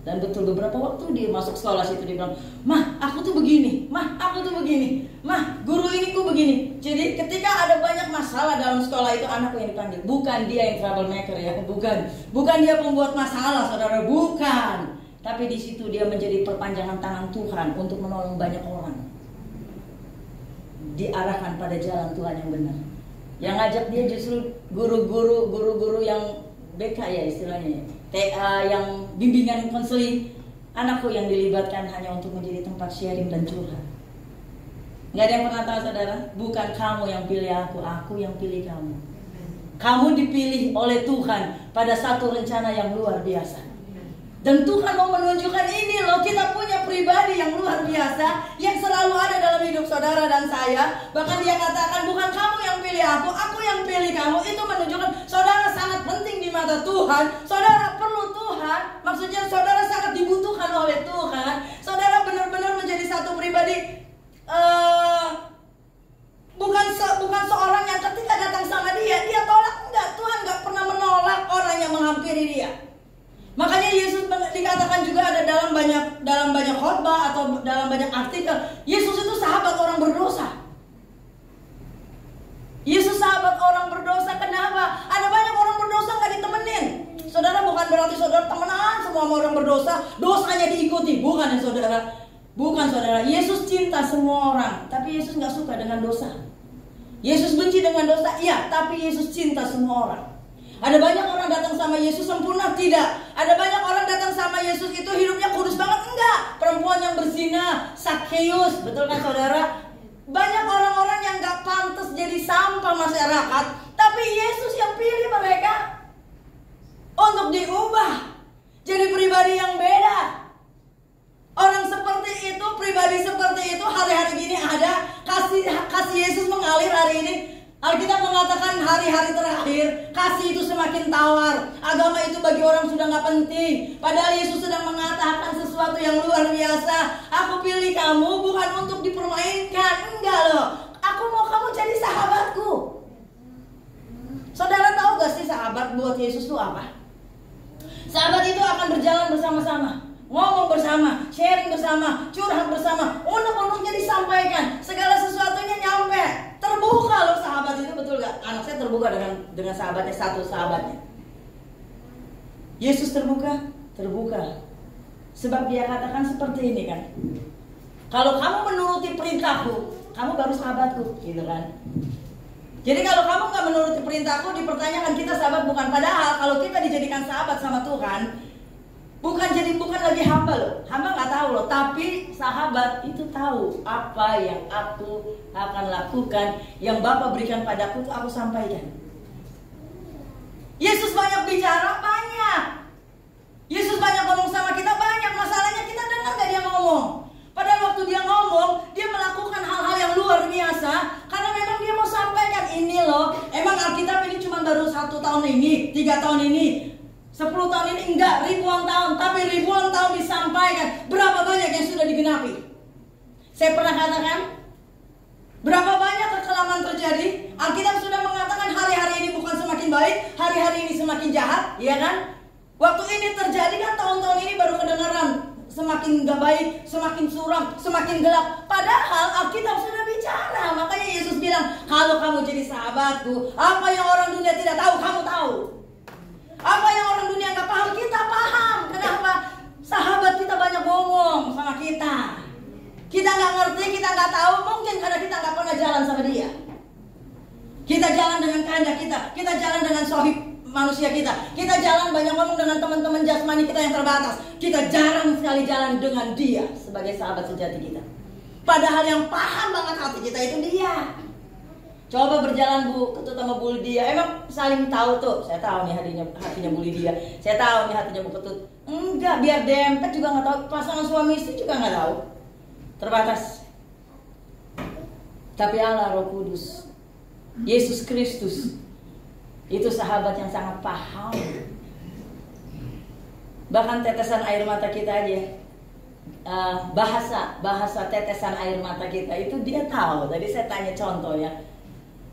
S2: Dan betul beberapa waktu dia masuk sekolah situ dia bilang, "Mah, aku tuh begini, mah, aku tuh begini, mah, guru ini ku begini." Jadi ketika ada banyak masalah dalam sekolah itu anakku yang dipanggil, bukan dia yang troublemaker ya, bukan dia pembuat masalah, saudara, bukan. Tapi di situ dia menjadi perpanjangan tangan Tuhan untuk menolong banyak orang. Diarahkan pada jalan Tuhan yang benar. Yang ngajak dia justru guru-guru yang BK ya istilahnya, TA yang bimbingan konseling. Anakku yang dilibatkan hanya untuk menjadi tempat sharing dan curhat. Nggak ada yang pernah tahu saudara, bukan kamu yang pilih aku yang pilih kamu. Kamu dipilih oleh Tuhan pada satu rencana yang luar biasa. Dan Tuhan mau menunjukkan ini loh, kita punya pribadi yang luar biasa yang selalu ada dalam hidup saudara dan saya. Bahkan dia katakan bukan kamu yang pilih aku yang pilih kamu. Itu menunjukkan saudara sangat penting di mata Tuhan. Saudara perlu Tuhan, maksudnya saudara sangat dibutuhkan oleh Tuhan. Saudara benar-benar menjadi satu pribadi, bukan seorang yang ketika datang sama dia tolak. Enggak, Tuhan enggak pernah menolak orang yang menghampiri dia. Makanya Yesus dikatakan juga ada dalam banyak khotbah atau dalam banyak artikel, Yesus itu sahabat orang berdosa. Yesus sahabat orang berdosa. Kenapa? Ada banyak orang berdosa nggak ditemenin. Saudara, bukan berarti saudara temenan semua sama orang berdosa, dosanya diikuti. Bukan ya saudara. Bukan saudara. Yesus cinta semua orang, tapi Yesus nggak suka dengan dosa. Yesus benci dengan dosa, iya, tapi Yesus cinta semua orang. Ada banyak orang datang sama Yesus sempurna? Tidak. Ada banyak orang datang sama Yesus itu hidupnya kudus banget? Enggak. Perempuan yang berzina, Zakheus, betul kan saudara? Banyak orang-orang yang gak pantas jadi sampah masyarakat, tapi Yesus yang pilih mereka untuk diubah jadi pribadi yang beda. Orang seperti itu, pribadi seperti itu hari-hari gini ada. Kasih Yesus mengalir hari ini. Alkitab mengatakan hari-hari terakhir kasih itu semakin tawar. Agama itu bagi orang sudah gak penting. Padahal Yesus sedang mengatakan sesuatu yang luar biasa. Aku pilih kamu bukan untuk dipermainkan. Enggak loh. Aku mau kamu jadi sahabatku. Saudara tahu gak sih sahabat buat Yesus itu apa? Sahabat itu akan berjalan bersama-sama, ngomong bersama, sharing bersama, curhat bersama, unek-uneknya disampaikan, segala sesuatunya nyampe. Terbuka loh sahabat itu, betul gak? Anak saya terbuka dengan sahabatnya, satu sahabatnya. Yesus terbuka. Sebab dia katakan seperti ini kan, kalau kamu menuruti perintahku, kamu baru sahabatku, gitu kan. Jadi kalau kamu gak menuruti perintahku, dipertanyakan kita sahabat bukan. Padahal kalau kita dijadikan sahabat sama Tuhan, bukan lagi hamba loh. Hamba gak tahu loh, tapi sahabat itu tahu apa yang aku akan lakukan, yang Bapa berikan padaku itu aku sampaikan. Yesus banyak bicara, banyak. Yesus banyak ngomong sama kita, banyak. Masalahnya kita dengar gak dia ngomong. Padahal waktu dia ngomong, dia melakukan hal-hal yang luar biasa. Karena memang dia mau sampaikan ini loh. Emang Alkitab ini cuma baru 1 tahun ini, 3 tahun ini, 10 tahun ini, enggak, ribuan tahun. Tapi ribuan tahun disampaikan. Berapa banyak yang sudah digenapi? Saya pernah katakan, berapa banyak kekelaman terjadi? Alkitab sudah mengatakan hari-hari ini bukan semakin baik, hari-hari ini semakin jahat, ya kan? Waktu ini terjadi kan, tahun-tahun ini baru kedengaran semakin gak baik, semakin suram, semakin gelap. Padahal Alkitab sudah bicara. Makanya Yesus bilang, kalau kamu jadi sahabatku, apa yang orang dunia tidak tahu, kamu tahu. Apa yang orang dunia gak paham, kita paham. Kenapa? Sahabat kita banyak ngomong sama kita. Kita gak ngerti, kita gak tahu. Mungkin karena kita gak pernah jalan sama dia. Kita jalan dengan kehendak kita jalan dengan sohib manusia kita jalan banyak ngomong dengan teman-teman jasmani kita yang terbatas. Kita jarang sekali jalan dengan dia sebagai sahabat sejati kita. Padahal yang paham banget hati kita itu dia. Coba berjalan Bu Ketut sama Bu Lydia, emang saling tahu tuh. Saya tahu nih hatinya Bu Lydia, saya tahu nih hatinya Bu Ketut. Enggak, biar dempet juga nggak tahu, pasangan suami istri juga nggak tahu. Terbatas. Tapi Allah Roh Kudus, Yesus Kristus, itu sahabat yang sangat paham. Bahkan tetesan air mata kita aja, bahasa tetesan air mata kita itu dia tahu. Tadi saya tanya contoh ya,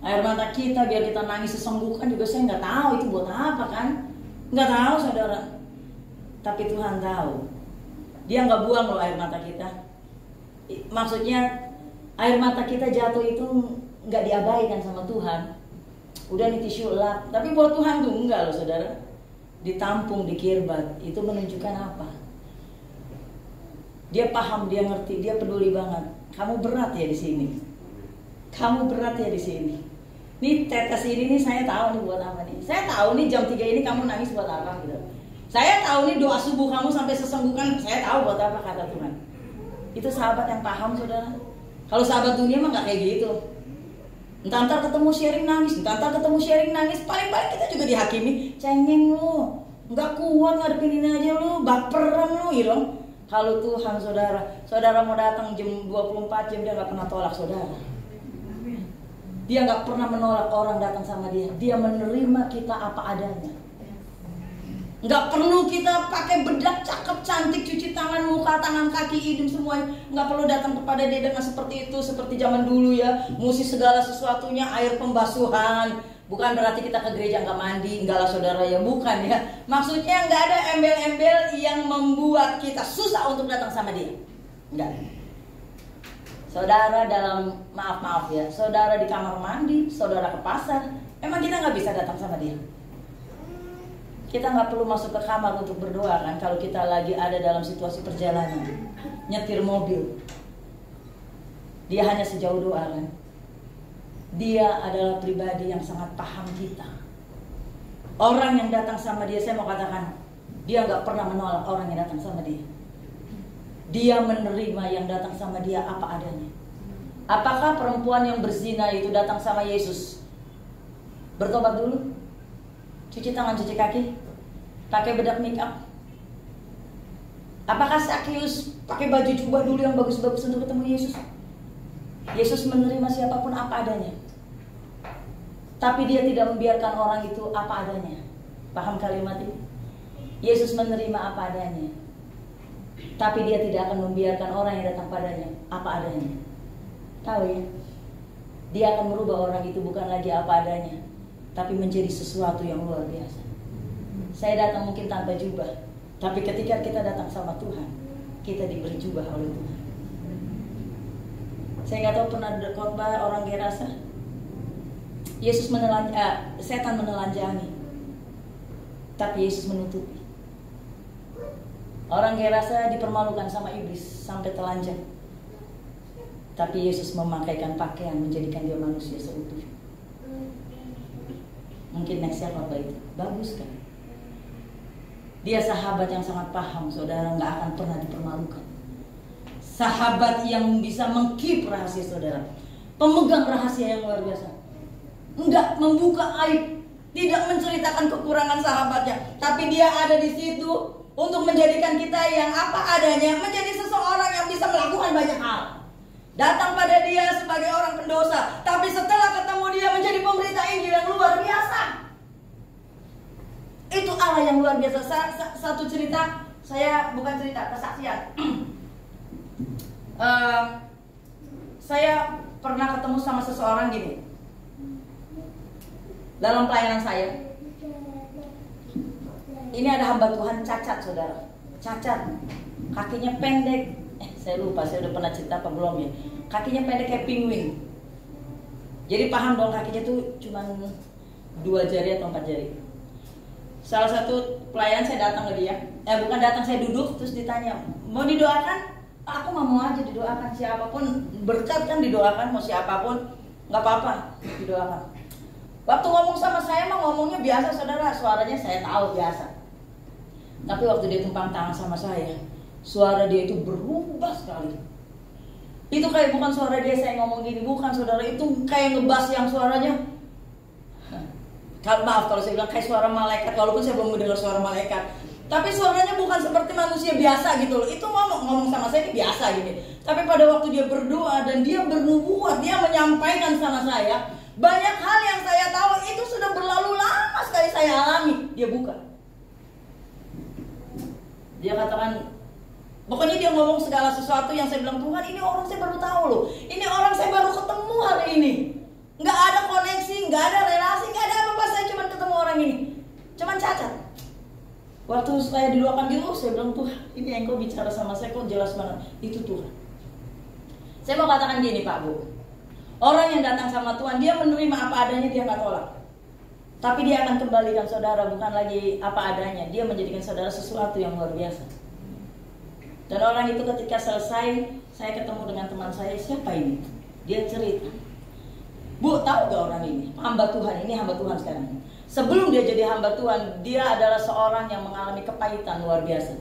S2: air mata kita biar kita nangis sesenggukan juga saya nggak tahu itu buat apa kan, nggak tahu saudara. Tapi Tuhan tahu. Dia nggak buang loh air mata kita. Maksudnya air mata kita jatuh itu nggak diabaikan sama Tuhan. Udah nih tisu lap, tapi buat Tuhan tuh enggak loh saudara. Ditampung, dikirbat. Itu menunjukkan apa? Dia paham, dia ngerti, dia peduli banget. Kamu berat ya di sini. Kamu berat ya di sini. Nih tetes ini nih saya tahu nih buat apa nih. Saya tahu nih jam 3 ini kamu nangis buat apa gitu. Saya tahu nih doa subuh kamu sampai sesenggukan, saya tahu buat apa kata Tuhan. Itu sahabat yang paham saudara. Kalau sahabat dunia mah gak kayak gitu. Entar ketemu sharing nangis, entar ketemu sharing nangis, paling-paling kita juga dihakimi. Cengeng lu, gak kuat ngadepin ini aja lu, baperan lu gitu. Kalau Tuhan saudara mau datang jam 24 jam dia gak pernah tolak saudara. Dia gak pernah menolak orang datang sama dia. Dia menerima kita apa adanya. Nggak perlu kita pakai bedak cakep cantik, cuci tangan, muka, tangan, kaki, hidung semuanya. Nggak perlu datang kepada dia dengan seperti itu, seperti zaman dulu ya. Mesti segala sesuatunya air pembasuhan. Bukan berarti kita ke gereja nggak mandi, enggak lah saudara ya, bukan ya. Maksudnya nggak ada embel-embel yang membuat kita susah untuk datang sama dia. Nggak. Saudara dalam maaf ya, saudara di kamar mandi, saudara ke pasar, emang kita nggak bisa datang sama dia. Kita nggak perlu masuk ke kamar untuk berdoa kan kalau kita lagi ada dalam situasi perjalanan, nyetir mobil. Dia hanya sejauh doa kan. Dia adalah pribadi yang sangat paham kita. Orang yang datang sama dia, saya mau katakan, dia nggak pernah menolak orang yang datang sama dia. Dia menerima yang datang sama dia apa adanya. Apakah perempuan yang berzina itu datang sama Yesus bertobat dulu? Cuci tangan, cuci kaki, pakai bedak make up. Apakah Sakeus pakai baju jubah dulu yang bagus-bagus untuk ketemu Yesus? Yesus menerima siapapun apa adanya. Tapi dia tidak membiarkan orang itu apa adanya. Paham kalimat ini? Yesus menerima apa adanya. Tapi dia tidak akan membiarkan orang yang datang padanya apa adanya. Tahu ya? Dia akan merubah orang itu bukan lagi apa adanya, tapi menjadi sesuatu yang luar biasa. Saya datang mungkin tanpa jubah, tapi ketika kita datang sama Tuhan, kita diberi jubah oleh Tuhan. Saya nggak tahu pernah ada khotbah orang Gerasa. Yesus setan menelanjangi, tapi Yesus menutupi. Orang Gerasa dipermalukan sama iblis sampai telanjang, tapi Yesus memakaikan pakaian menjadikan dia manusia seutuh. Mungkin nextnya khotbah itu bagus kan? Dia sahabat yang sangat paham, saudara, nggak akan pernah dipermalukan. Sahabat yang bisa mengkeep rahasia saudara, pemegang rahasia yang luar biasa, nggak membuka aib, tidak menceritakan kekurangan sahabatnya, tapi dia ada di situ untuk menjadikan kita yang apa adanya, menjadi seseorang yang bisa melakukan banyak hal. Datang pada dia sebagai orang pendosa, tapi setelah ketemu dia menjadi pemberita Injil yang luar biasa. Itu Allah yang luar biasa. Satu cerita, saya bukan cerita, kesaksian. Saya pernah ketemu sama seseorang gini dalam pelayanan saya. Ini ada hamba Tuhan cacat, saudara. Cacat, kakinya pendek. Saya lupa, saya udah pernah cerita apa belum ya. Kakinya pendek kayak penguin. Jadi paham dong, kakinya tuh cuma 2 jari atau 4 jari. Salah satu pelayan saya datang ke dia, bukan datang, saya duduk terus ditanya, mau didoakan? Aku mau aja didoakan, siapapun berkat kan didoakan, mau siapapun nggak apa-apa didoakan. Waktu ngomong sama saya mah ngomongnya biasa saudara, suaranya saya tahu biasa. Tapi waktu dia tumpang tangan sama saya, suara dia itu berubah sekali. Itu kayak bukan suara dia saya ngomong gini, bukan saudara, itu kayak ngebas yang suaranya. Maaf kalau saya bilang kayak suara malaikat, walaupun saya belum mendengar suara malaikat. Tapi suaranya bukan seperti manusia biasa gitu loh. Itu ngomong sama saya ini biasa gini. Tapi pada waktu dia berdoa dan dia bernubuat, dia menyampaikan sama saya banyak hal yang saya tahu itu sudah berlalu lama sekali saya alami. Dia buka. Dia katakan, pokoknya dia ngomong segala sesuatu yang saya bilang, Tuhan ini orang saya baru tahu loh. Ini orang saya baru ketemu hari ini. Nggak ada koneksi, nggak ada relasi, nggak ada apa-apa. Saya cuma ketemu orang ini. Cuman cacat. Waktu saya didoakan gitu, saya bilang, Tuhan ini yang kau bicara sama saya kok jelas banget. Itu Tuhan. Saya mau katakan gini Pak Bu. Orang yang datang sama Tuhan, dia menerima apa adanya, dia nggak tolak. Tapi dia akan kembalikan saudara bukan lagi apa adanya. Dia menjadikan saudara sesuatu yang luar biasa. Dan orang itu ketika selesai, saya ketemu dengan teman saya, siapa ini? Dia cerita, Bu, tahu gak orang ini? Hamba Tuhan, ini hamba Tuhan sekarang. Sebelum dia jadi hamba Tuhan, dia adalah seorang yang mengalami kepahitan luar biasa.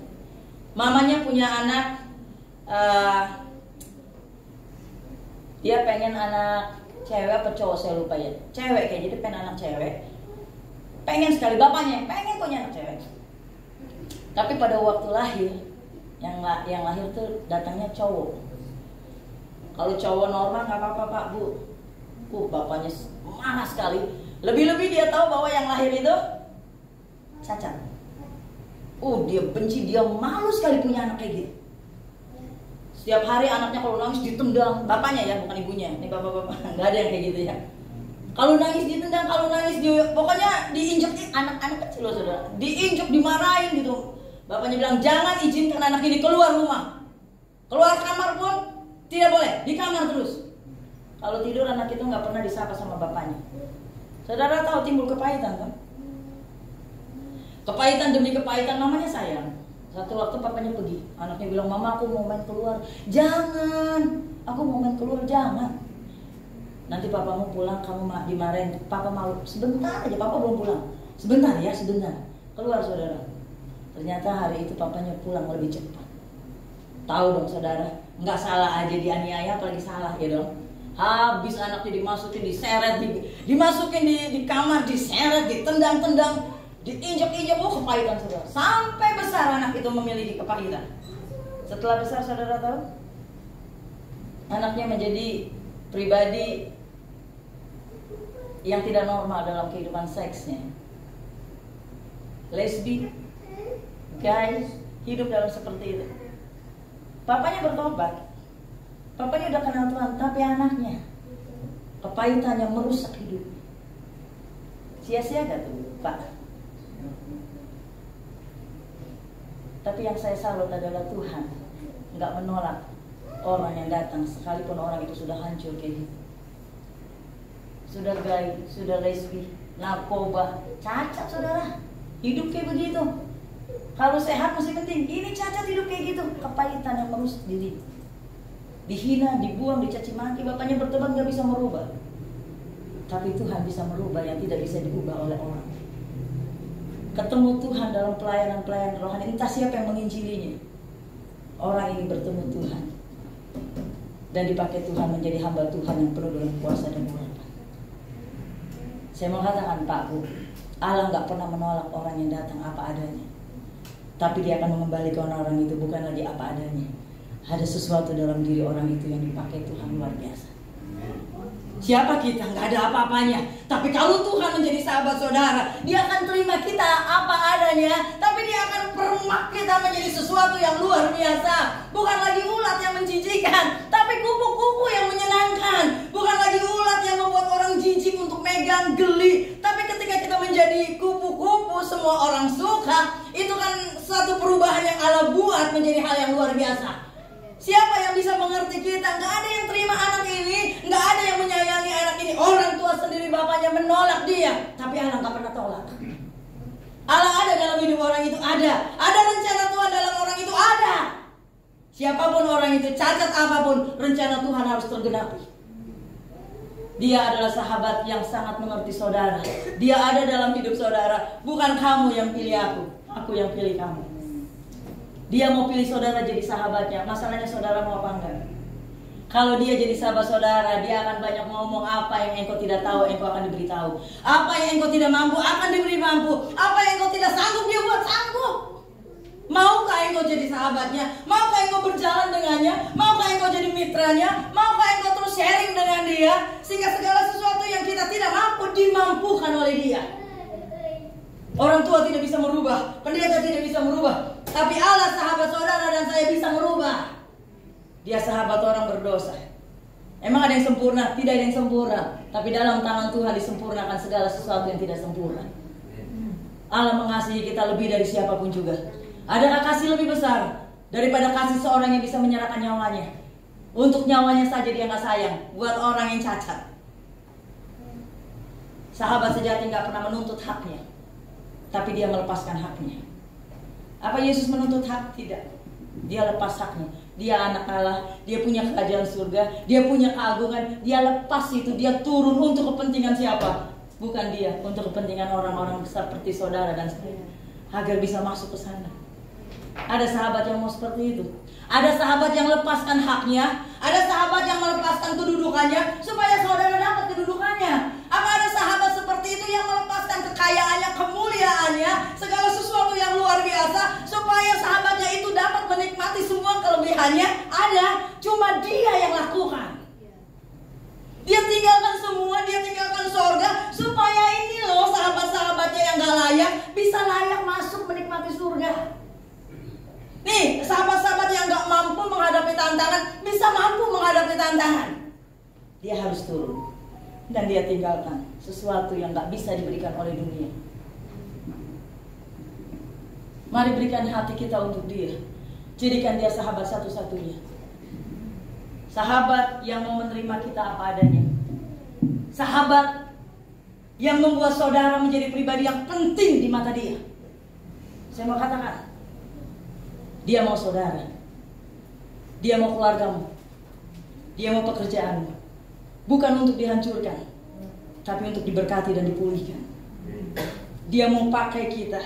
S2: Mamanya punya anak, dia pengen anak cewek apa cowok, saya lupa ya. Cewek kayak jadi pengen anak cewek. Pengen sekali bapaknya, pengen punya anak cewek. Tapi pada waktu lahir, yang lahir tuh datangnya cowok. Kalau cowok normal nggak apa-apa Pak Bu. Bapaknya marah sekali. Lebih-lebih dia tahu bahwa yang lahir itu cacat. Dia benci, dia malu sekali punya anak kayak gitu. Setiap hari anaknya kalau nangis ditendang, bapaknya ya, bukan ibunya. Ini bapak-bapak, nggak ada yang kayak gitu ya. Kalau nangis ditendang, kalau nangis pokoknya diinjek, anak-anak kecil loh saudara, diinjek, dimarahin gitu. Bapaknya bilang jangan izinkan anak ini keluar rumah, keluar kamar pun tidak boleh, di kamar terus. Kalau tidur anak itu nggak pernah disapa sama bapaknya. Saudara tahu timbul kepahitan kan? Kepahitan demi kepahitan, mamanya sayang. Satu waktu papanya pergi, anaknya bilang, Mama aku mau main keluar. Jangan, aku mau main keluar, jangan. Nanti papamu pulang, kamu dimarahin. Papa malu, sebentar aja, papa belum pulang. Sebentar ya, sebentar. Keluar saudara. Ternyata hari itu papanya pulang lebih cepat. Tahu dong saudara, nggak salah aja dianiaya, apalagi salah ya dong. Habis anaknya dimasukin, diseret, dimasukin di kamar, diseret, ditendang-tendang, diinjak-injak, kepahitan saudara. Sampai besar anak itu memiliki kepahitan. Setelah besar saudara tahu, anaknya menjadi pribadi yang tidak normal dalam kehidupan seksnya. Lesbi, guys, hidup dalam seperti itu. Papanya bertobat, papanya udah kenal Tuhan, tapi anaknya kepahitannya merusak hidup. Sia-sia gak tuh Pak? Tapi yang saya salut adalah Tuhan nggak menolak orang yang datang, sekalipun orang itu sudah hancur kayak gitu, sudah gay, sudah lesbi, narkoba, cacat saudara, hidup kayak begitu. Kalau sehat masih penting, ini cacat hidup kayak gitu, kepahitan yang merusak diri, dihina, dibuang, dicaci maki, bapaknya bertobat nggak bisa merubah, tapi Tuhan bisa merubah yang tidak bisa diubah oleh orang. Ketemu Tuhan dalam pelayanan rohani, entah siapa yang menginjilinya, orang ini bertemu Tuhan dan dipakai Tuhan menjadi hamba Tuhan yang penuh dengan kuasa dan urapan. Saya mau katakan Pak Bu, Allah nggak pernah menolak orang yang datang apa adanya, tapi Dia akan mengembalikan orang itu bukan lagi apa adanya. Ada sesuatu dalam diri orang itu yang dipakai Tuhan luar biasa. Siapa kita? Nggak ada apa-apanya. Tapi kalau Tuhan menjadi sahabat saudara, Dia akan terima kita apa adanya. Tapi Dia akan permak kita menjadi sesuatu yang luar biasa. Bukan lagi ulat yang menjijikan, tapi kupu-kupu yang menyenangkan. Bukan lagi ulat yang membuat orang jijik untuk megang, geli. Tapi ketika kita menjadi kupu-kupu, semua orang suka. Itu kan suatu perubahan yang Allah buat menjadi hal yang luar biasa. Siapa yang bisa mengerti kita? Nggak ada yang terima anak ini, nggak ada yang menyayangi anak ini. Orang tua sendiri bapaknya menolak dia, tapi Allah nggak pernah tolak. Allah ada dalam hidup orang itu, ada rencana Tuhan dalam orang itu, ada. Siapapun orang itu, cacat apapun, rencana Tuhan harus tergenapi. Dia adalah sahabat yang sangat mengerti saudara. Dia ada dalam hidup saudara. Bukan kamu yang pilih aku yang pilih kamu. Dia mau pilih saudara jadi sahabatnya. Masalahnya saudara mau apa enggak? Kalau dia jadi sahabat saudara, dia akan banyak ngomong. Apa yang engkau tidak tahu, engkau akan diberitahu. Apa yang engkau tidak mampu, akan diberi mampu. Apa yang engkau tidak sanggup, dia buat sanggup. Maukah engkau jadi sahabatnya? Maukah engkau berjalan dengannya? Maukah engkau jadi mitranya? Maukah engkau terus sharing dengan dia? Sehingga segala sesuatu yang kita tidak mampu, dimampukan oleh dia. Orang tua tidak bisa merubah, pendeta tidak bisa merubah, tapi Allah sahabat saudara dan saya bisa merubah. Dia sahabat orang berdosa. Emang ada yang sempurna? Tidak ada yang sempurna. Tapi dalam tangan Tuhan disempurnakan segala sesuatu yang tidak sempurna. Allah mengasihi kita lebih dari siapapun juga. Adakah kasih lebih besar daripada kasih seorang yang bisa menyerahkan nyawanya? Untuk nyawanya saja dia gak sayang. Buat orang yang cacat. Sahabat sejati gak pernah menuntut haknya, tapi dia melepaskan haknya. Apa Yesus menuntut hak? Tidak. Dia lepas haknya. Dia anak Allah, dia punya kerajaan surga, dia punya keagungan, dia lepas itu, dia turun untuk kepentingan siapa? Bukan dia, untuk kepentingan orang-orang seperti saudara dan saya, agar bisa masuk ke sana. Ada sahabat yang mau seperti itu. Ada sahabat yang lepaskan haknya, ada sahabat yang melepaskan kedudukannya supaya saudara dapat kedudukannya. Apa ada sahabat seperti itu yang melepaskan kekayaannya, kemuliaannya, segala sesuatu yang luar biasa supaya sahabatnya itu dapat menikmati semua kelebihannya? Ada, cuma dia yang lakukan. Dia tinggalkan semua, dia tinggalkan sorga supaya ini loh sahabat-sahabatnya yang gak layak bisa layak masuk menikmati surga. Nih, sahabat-sahabat yang gak mampu menghadapi tantangan bisa mampu menghadapi tantangan. Dia harus turun dan dia tinggalkan sesuatu yang gak bisa diberikan oleh dunia. Mari berikan hati kita untuk dia. Jadikan dia sahabat satu-satunya. Sahabat yang mau menerima kita apa adanya. Sahabat yang membuat saudara menjadi pribadi yang penting di mata dia. Saya mau katakan, dia mau saudara, dia mau keluargamu, dia mau pekerjaanmu. Bukan untuk dihancurkan, tapi untuk diberkati dan dipulihkan. Dia mau pakai kita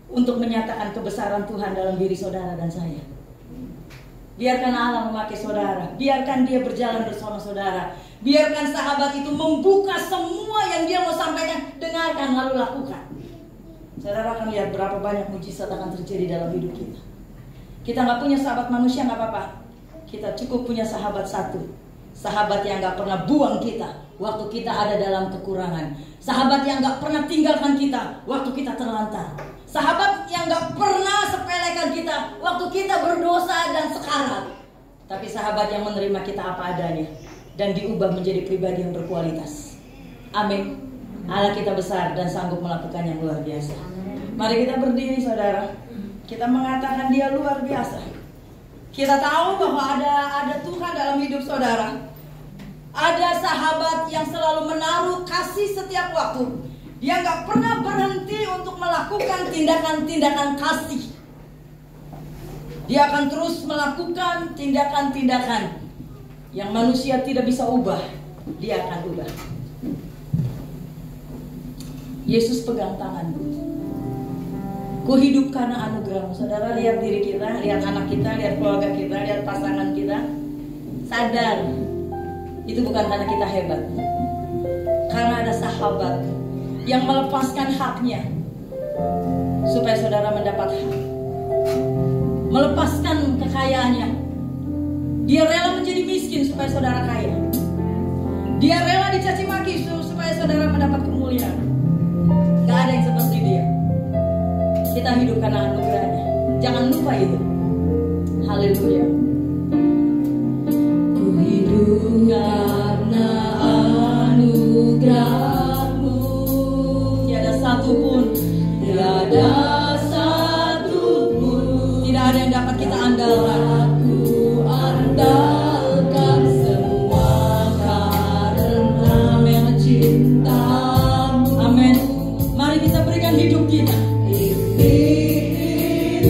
S2: untuk menyatakan kebesaran Tuhan dalam diri saudara dan saya. Biarkan Allah memakai saudara, biarkan dia berjalan bersama saudara. Biarkan sahabat itu membuka semua yang dia mau sampaikan. Dengarkan lalu lakukan. Saudara akan lihat berapa banyak mujizat akan terjadi dalam hidup kita. Kita gak punya sahabat manusia gak apa-apa. Kita cukup punya sahabat satu. Sahabat yang gak pernah buang kita waktu kita ada dalam kekurangan. Sahabat yang gak pernah tinggalkan kita waktu kita terlantar. Sahabat yang gak pernah sepelekan kita waktu kita berdosa dan sekarat. Tapi sahabat yang menerima kita apa adanya dan diubah menjadi pribadi yang berkualitas. Amin. Allah kita besar dan sanggup melakukan yang luar biasa. Mari kita berdiri saudara. Kita mengatakan dia luar biasa. Kita tahu bahwa ada Tuhan dalam hidup saudara. Ada sahabat yang selalu menaruh kasih setiap waktu. Dia gak pernah berhenti untuk melakukan tindakan-tindakan kasih. Dia akan terus melakukan tindakan-tindakan yang manusia tidak bisa ubah. Dia akan ubah. Yesus pegang tanganku. Ku hidup karena anugerah-Mu. Saudara lihat diri kita, lihat anak kita, lihat keluarga kita, lihat pasangan kita. Sadar, itu bukan karena kita hebat. Karena ada sahabat yang melepaskan haknya supaya saudara mendapat hak. Melepaskan kekayaannya. Dia rela menjadi miskin supaya saudara kaya. Dia rela dicaci maki supaya saudara mendapat kemuliaan. Gak ada yang seperti dia. Kita hidup karena anugerahnya. Jangan lupa itu. Haleluya. Ku hidup karena anugerah-Mu. Tiada satupun. Tiada satupun. Tidak ada yang dapat kita andalkan. Aku andalkan semua karena cinta-Mu. Amin. Mari kita berikan hidup kita.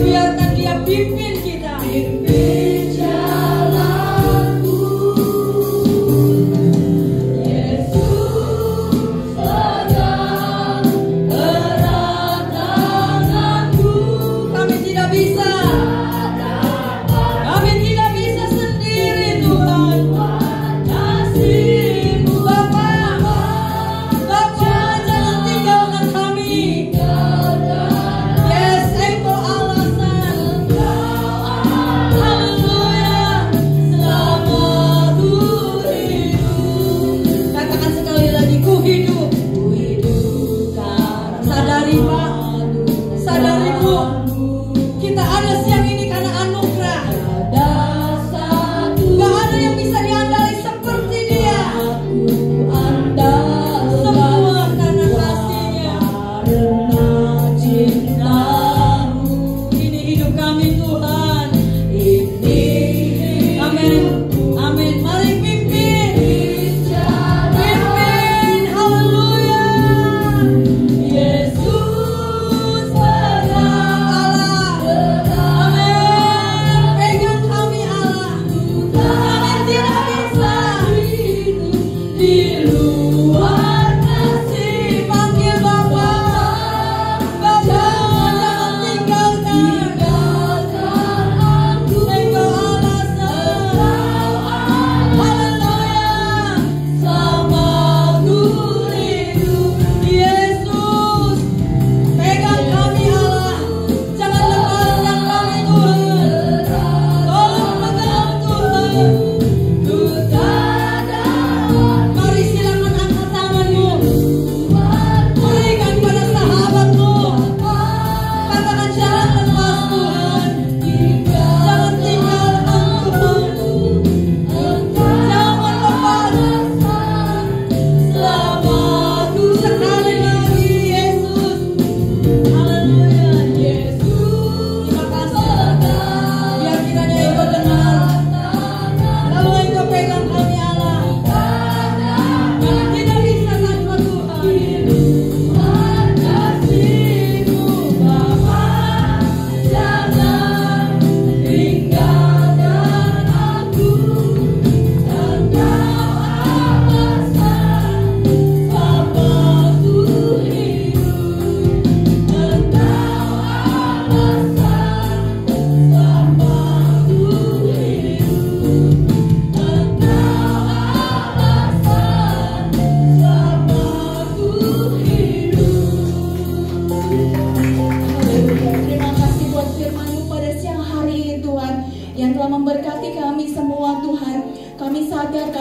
S2: Biarkan dia pimpin kita.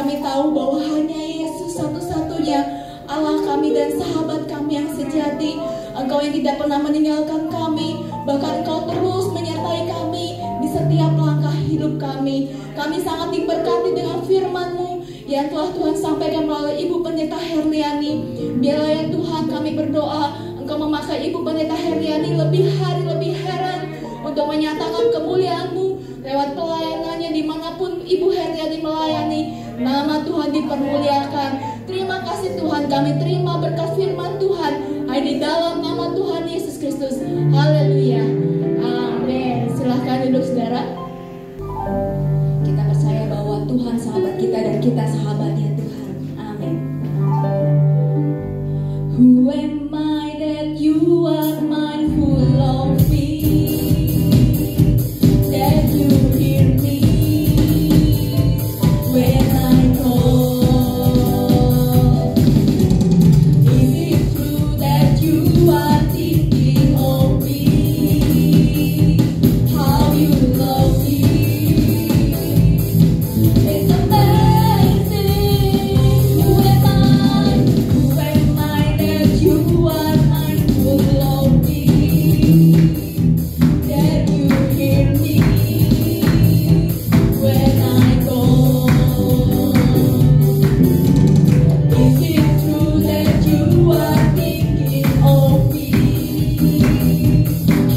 S1: kami tahu bahwa hanya Yesus satu-satunya Allah kami dan sahabat kami yang sejati. Engkau yang tidak pernah meninggalkan kami, bahkan Engkau terus menyertai kami di setiap langkah hidup kami. Kami sangat diberkati dengan firman-Mu yang telah Tuhan sampaikan melalui Ibu Pendeta Herliani. Biarlah ya Tuhan kami berdoa Engkau memakai Ibu Pendeta Herliani lebih hari lebih heran untuk menyatakan kemuliaan-Mu lewat pelayanannya dimanapun Ibu Herliani melayani. Nama Tuhan dipermuliakan. Terima kasih Tuhan, kami terima berkat firman Tuhan hanya di dalam nama Tuhan Yesus Kristus. Haleluya. Amin. Silahkan duduk saudara. Kita percaya bahwa Tuhan sahabat kita dan kita sahabatnya Tuhan. Amin. Who am I that you are mindful of me? That you hear me when I call. Is it true that you are thinking of me? How you love me? It's amazing. Who am I? Who am I that you are mindful of me? That you hear me when I call. Is it true that you are thinking of me?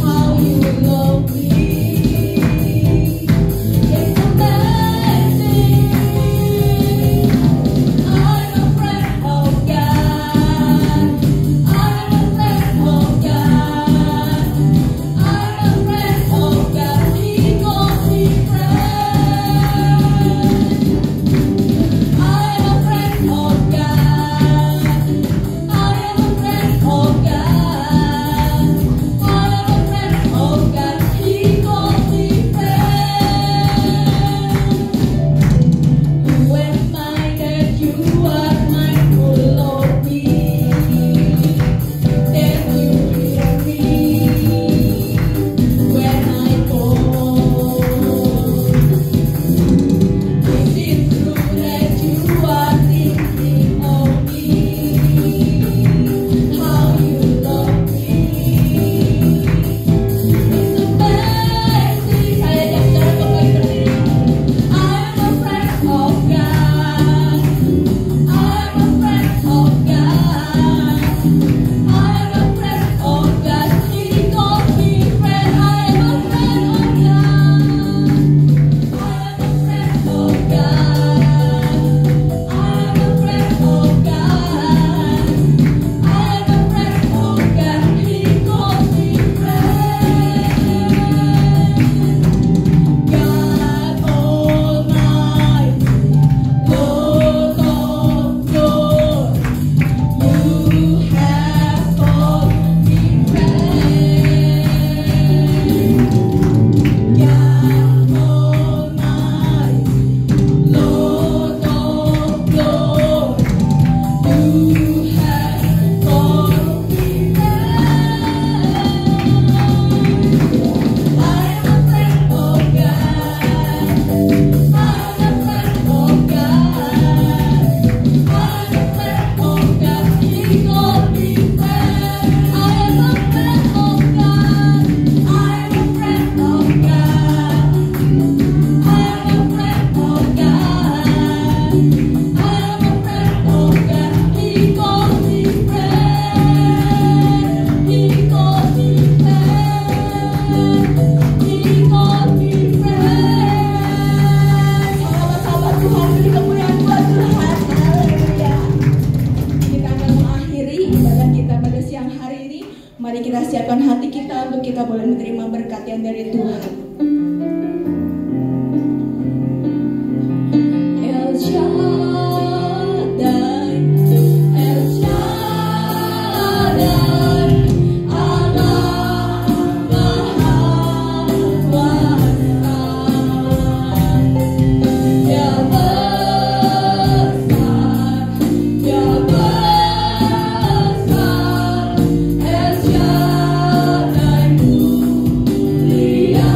S1: How you love me? It's amazing. I'm a friend of God. I'm a friend of God. I'm a friend of God. He calls me friend. I'm a friend of God. I am a friend of God. I am a friend of God. He calls me friend. Who am I that you are mindful of me? That you hear me when I call. Is it true that you are thinking of me? How you love me? It's amazing. Saya ajak saudara kembali berdiri. I'm a friend of God. I'm a friend of God. I'm a friend of God. He calls me friend. I am a friend of God. I am a friend of God. I am a friend of God. I am a friend of God. He calls me friend. God Almighty, Lord of Lords, you have called me friend. God Almighty, Lord of Lords, you have called me friend. I am a friend of God. I'm a friend of God. I'm a friend of God. He called me friend. I am a friend of God. I'm a friend of God. I'm a friend of God. I'm a friend of God. He calls me friend. He calls me friend. He calls me friend. Sahabat-sahabat Tuhan, beri kemuliaan buat Tuhan. Haleluya. Kita akan mengakhiri ibadah kita pada siang hari ini. Mari kita siapkan hati kita untuk kita boleh menerima berkat yang dari Tuhan. El Shaddai, El Shaddai, Allah Maha Kuasa. Ya besar, ya besar, El Shaddai mulia.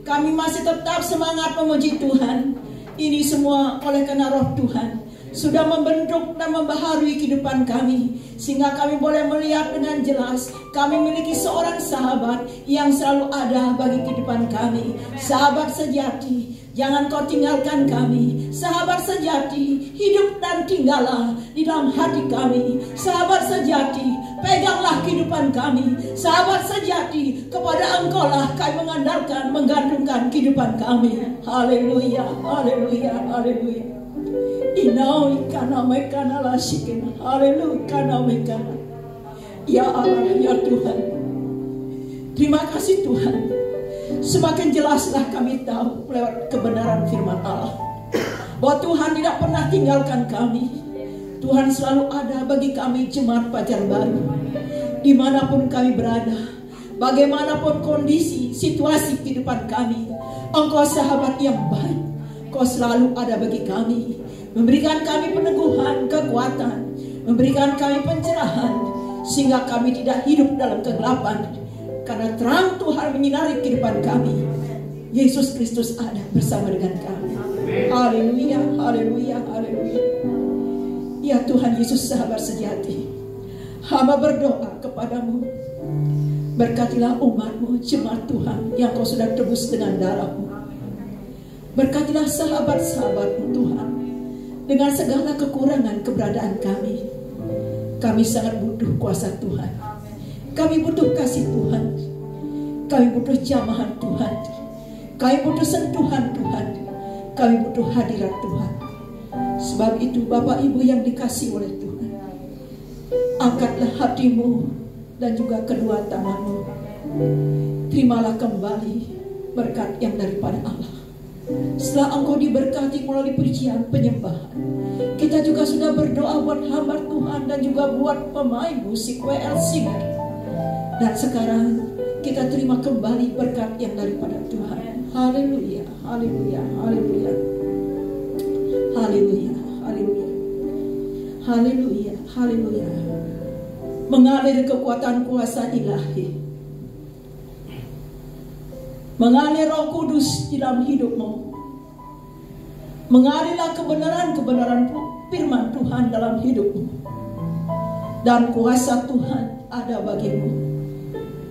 S3: Kami masih tetap semangat memuji Tuhan. Ini semua oleh karena Roh Tuhan sudah membentuk dan membaharui kehidupan kami, sehingga kami boleh melihat dengan jelas kami memiliki seorang sahabat yang selalu ada bagi kehidupan kami. Sahabat sejati, jangan kau tinggalkan kami. Sahabat sejati, hidup dan tinggallah di dalam hati kami. Sahabat sejati, peganglah kehidupan kami. Sahabat sejati, kepada Engkau-lah kami mengandalkan, menggantungkan kehidupan kami. Haleluya, haleluya, haleluya. Inau ikana mekana lasikin. Haleluya, kana mekana. Ya Allah, ya Tuhan. Terima kasih Tuhan. Semakin jelaslah kami tahu lewat kebenaran firman Allah bahwa Tuhan tidak pernah tinggalkan kami. Tuhan selalu ada bagi kami, jemaat Fajar Baru. Dimanapun kami berada, bagaimanapun kondisi, situasi kehidupan kami, Engkau sahabat yang baik. Kau selalu ada bagi kami, memberikan kami peneguhan, kekuatan, memberikan kami pencerahan, sehingga kami tidak hidup dalam kegelapan, karena terang Tuhan menyinari kehidupan kami. Yesus Kristus ada bersama dengan kami. Haleluya, haleluya, haleluya. Ya Tuhan Yesus, sahabat sejati, hamba berdoa kepadamu, berkatilah umatmu, jemaat Tuhan yang kau sudah tebus dengan darahmu. Berkatilah sahabat-sahabatmu Tuhan, dengan segala kekurangan keberadaan kami. Kami sangat butuh kuasa Tuhan. Kami butuh kasih Tuhan. Kami butuh jamahan Tuhan. Kami butuh sentuhan Tuhan. Kami butuh hadirat Tuhan. Sebab itu Bapak Ibu yang dikasihi oleh Tuhan, angkatlah hatimu dan juga kedua tanganmu. Terimalah kembali berkat yang daripada Allah. Setelah engkau diberkati melalui pujian penyembahan, kita juga sudah berdoa buat hamba Tuhan dan juga buat pemain musik WL Singer. Dan sekarang kita terima kembali berkat yang daripada Tuhan. Haleluya, haleluya, haleluya, haleluya, haleluya, haleluya, haleluya. Mengalir kekuatan kuasa ilahi, mengalir Roh Kudus di dalam hidupmu. Mengalirlah kebenaran-kebenaran firman Tuhan dalam hidupmu. Dan kuasa Tuhan ada bagimu.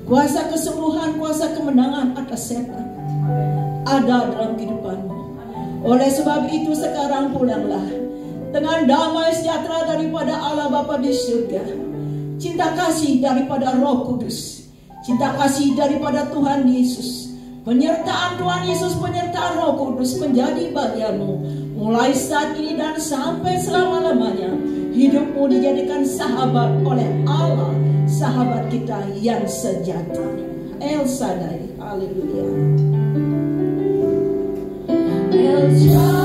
S3: Kuasa kesembuhan, kuasa kemenangan atas setan ada dalam kehidupanmu. Oleh sebab itu sekarang pulanglah dengan damai sejahtera daripada Allah Bapa di surga, cinta kasih daripada Roh Kudus, cinta kasih daripada Tuhan Yesus, penyertaan Tuhan Yesus, penyertaan Roh Kudus menjadi bagianmu mulai saat ini dan sampai selama-lamanya. Hidupmu dijadikan sahabat oleh Allah, sahabat kita yang sejati. El Shaddai, haleluya. El Shaddai.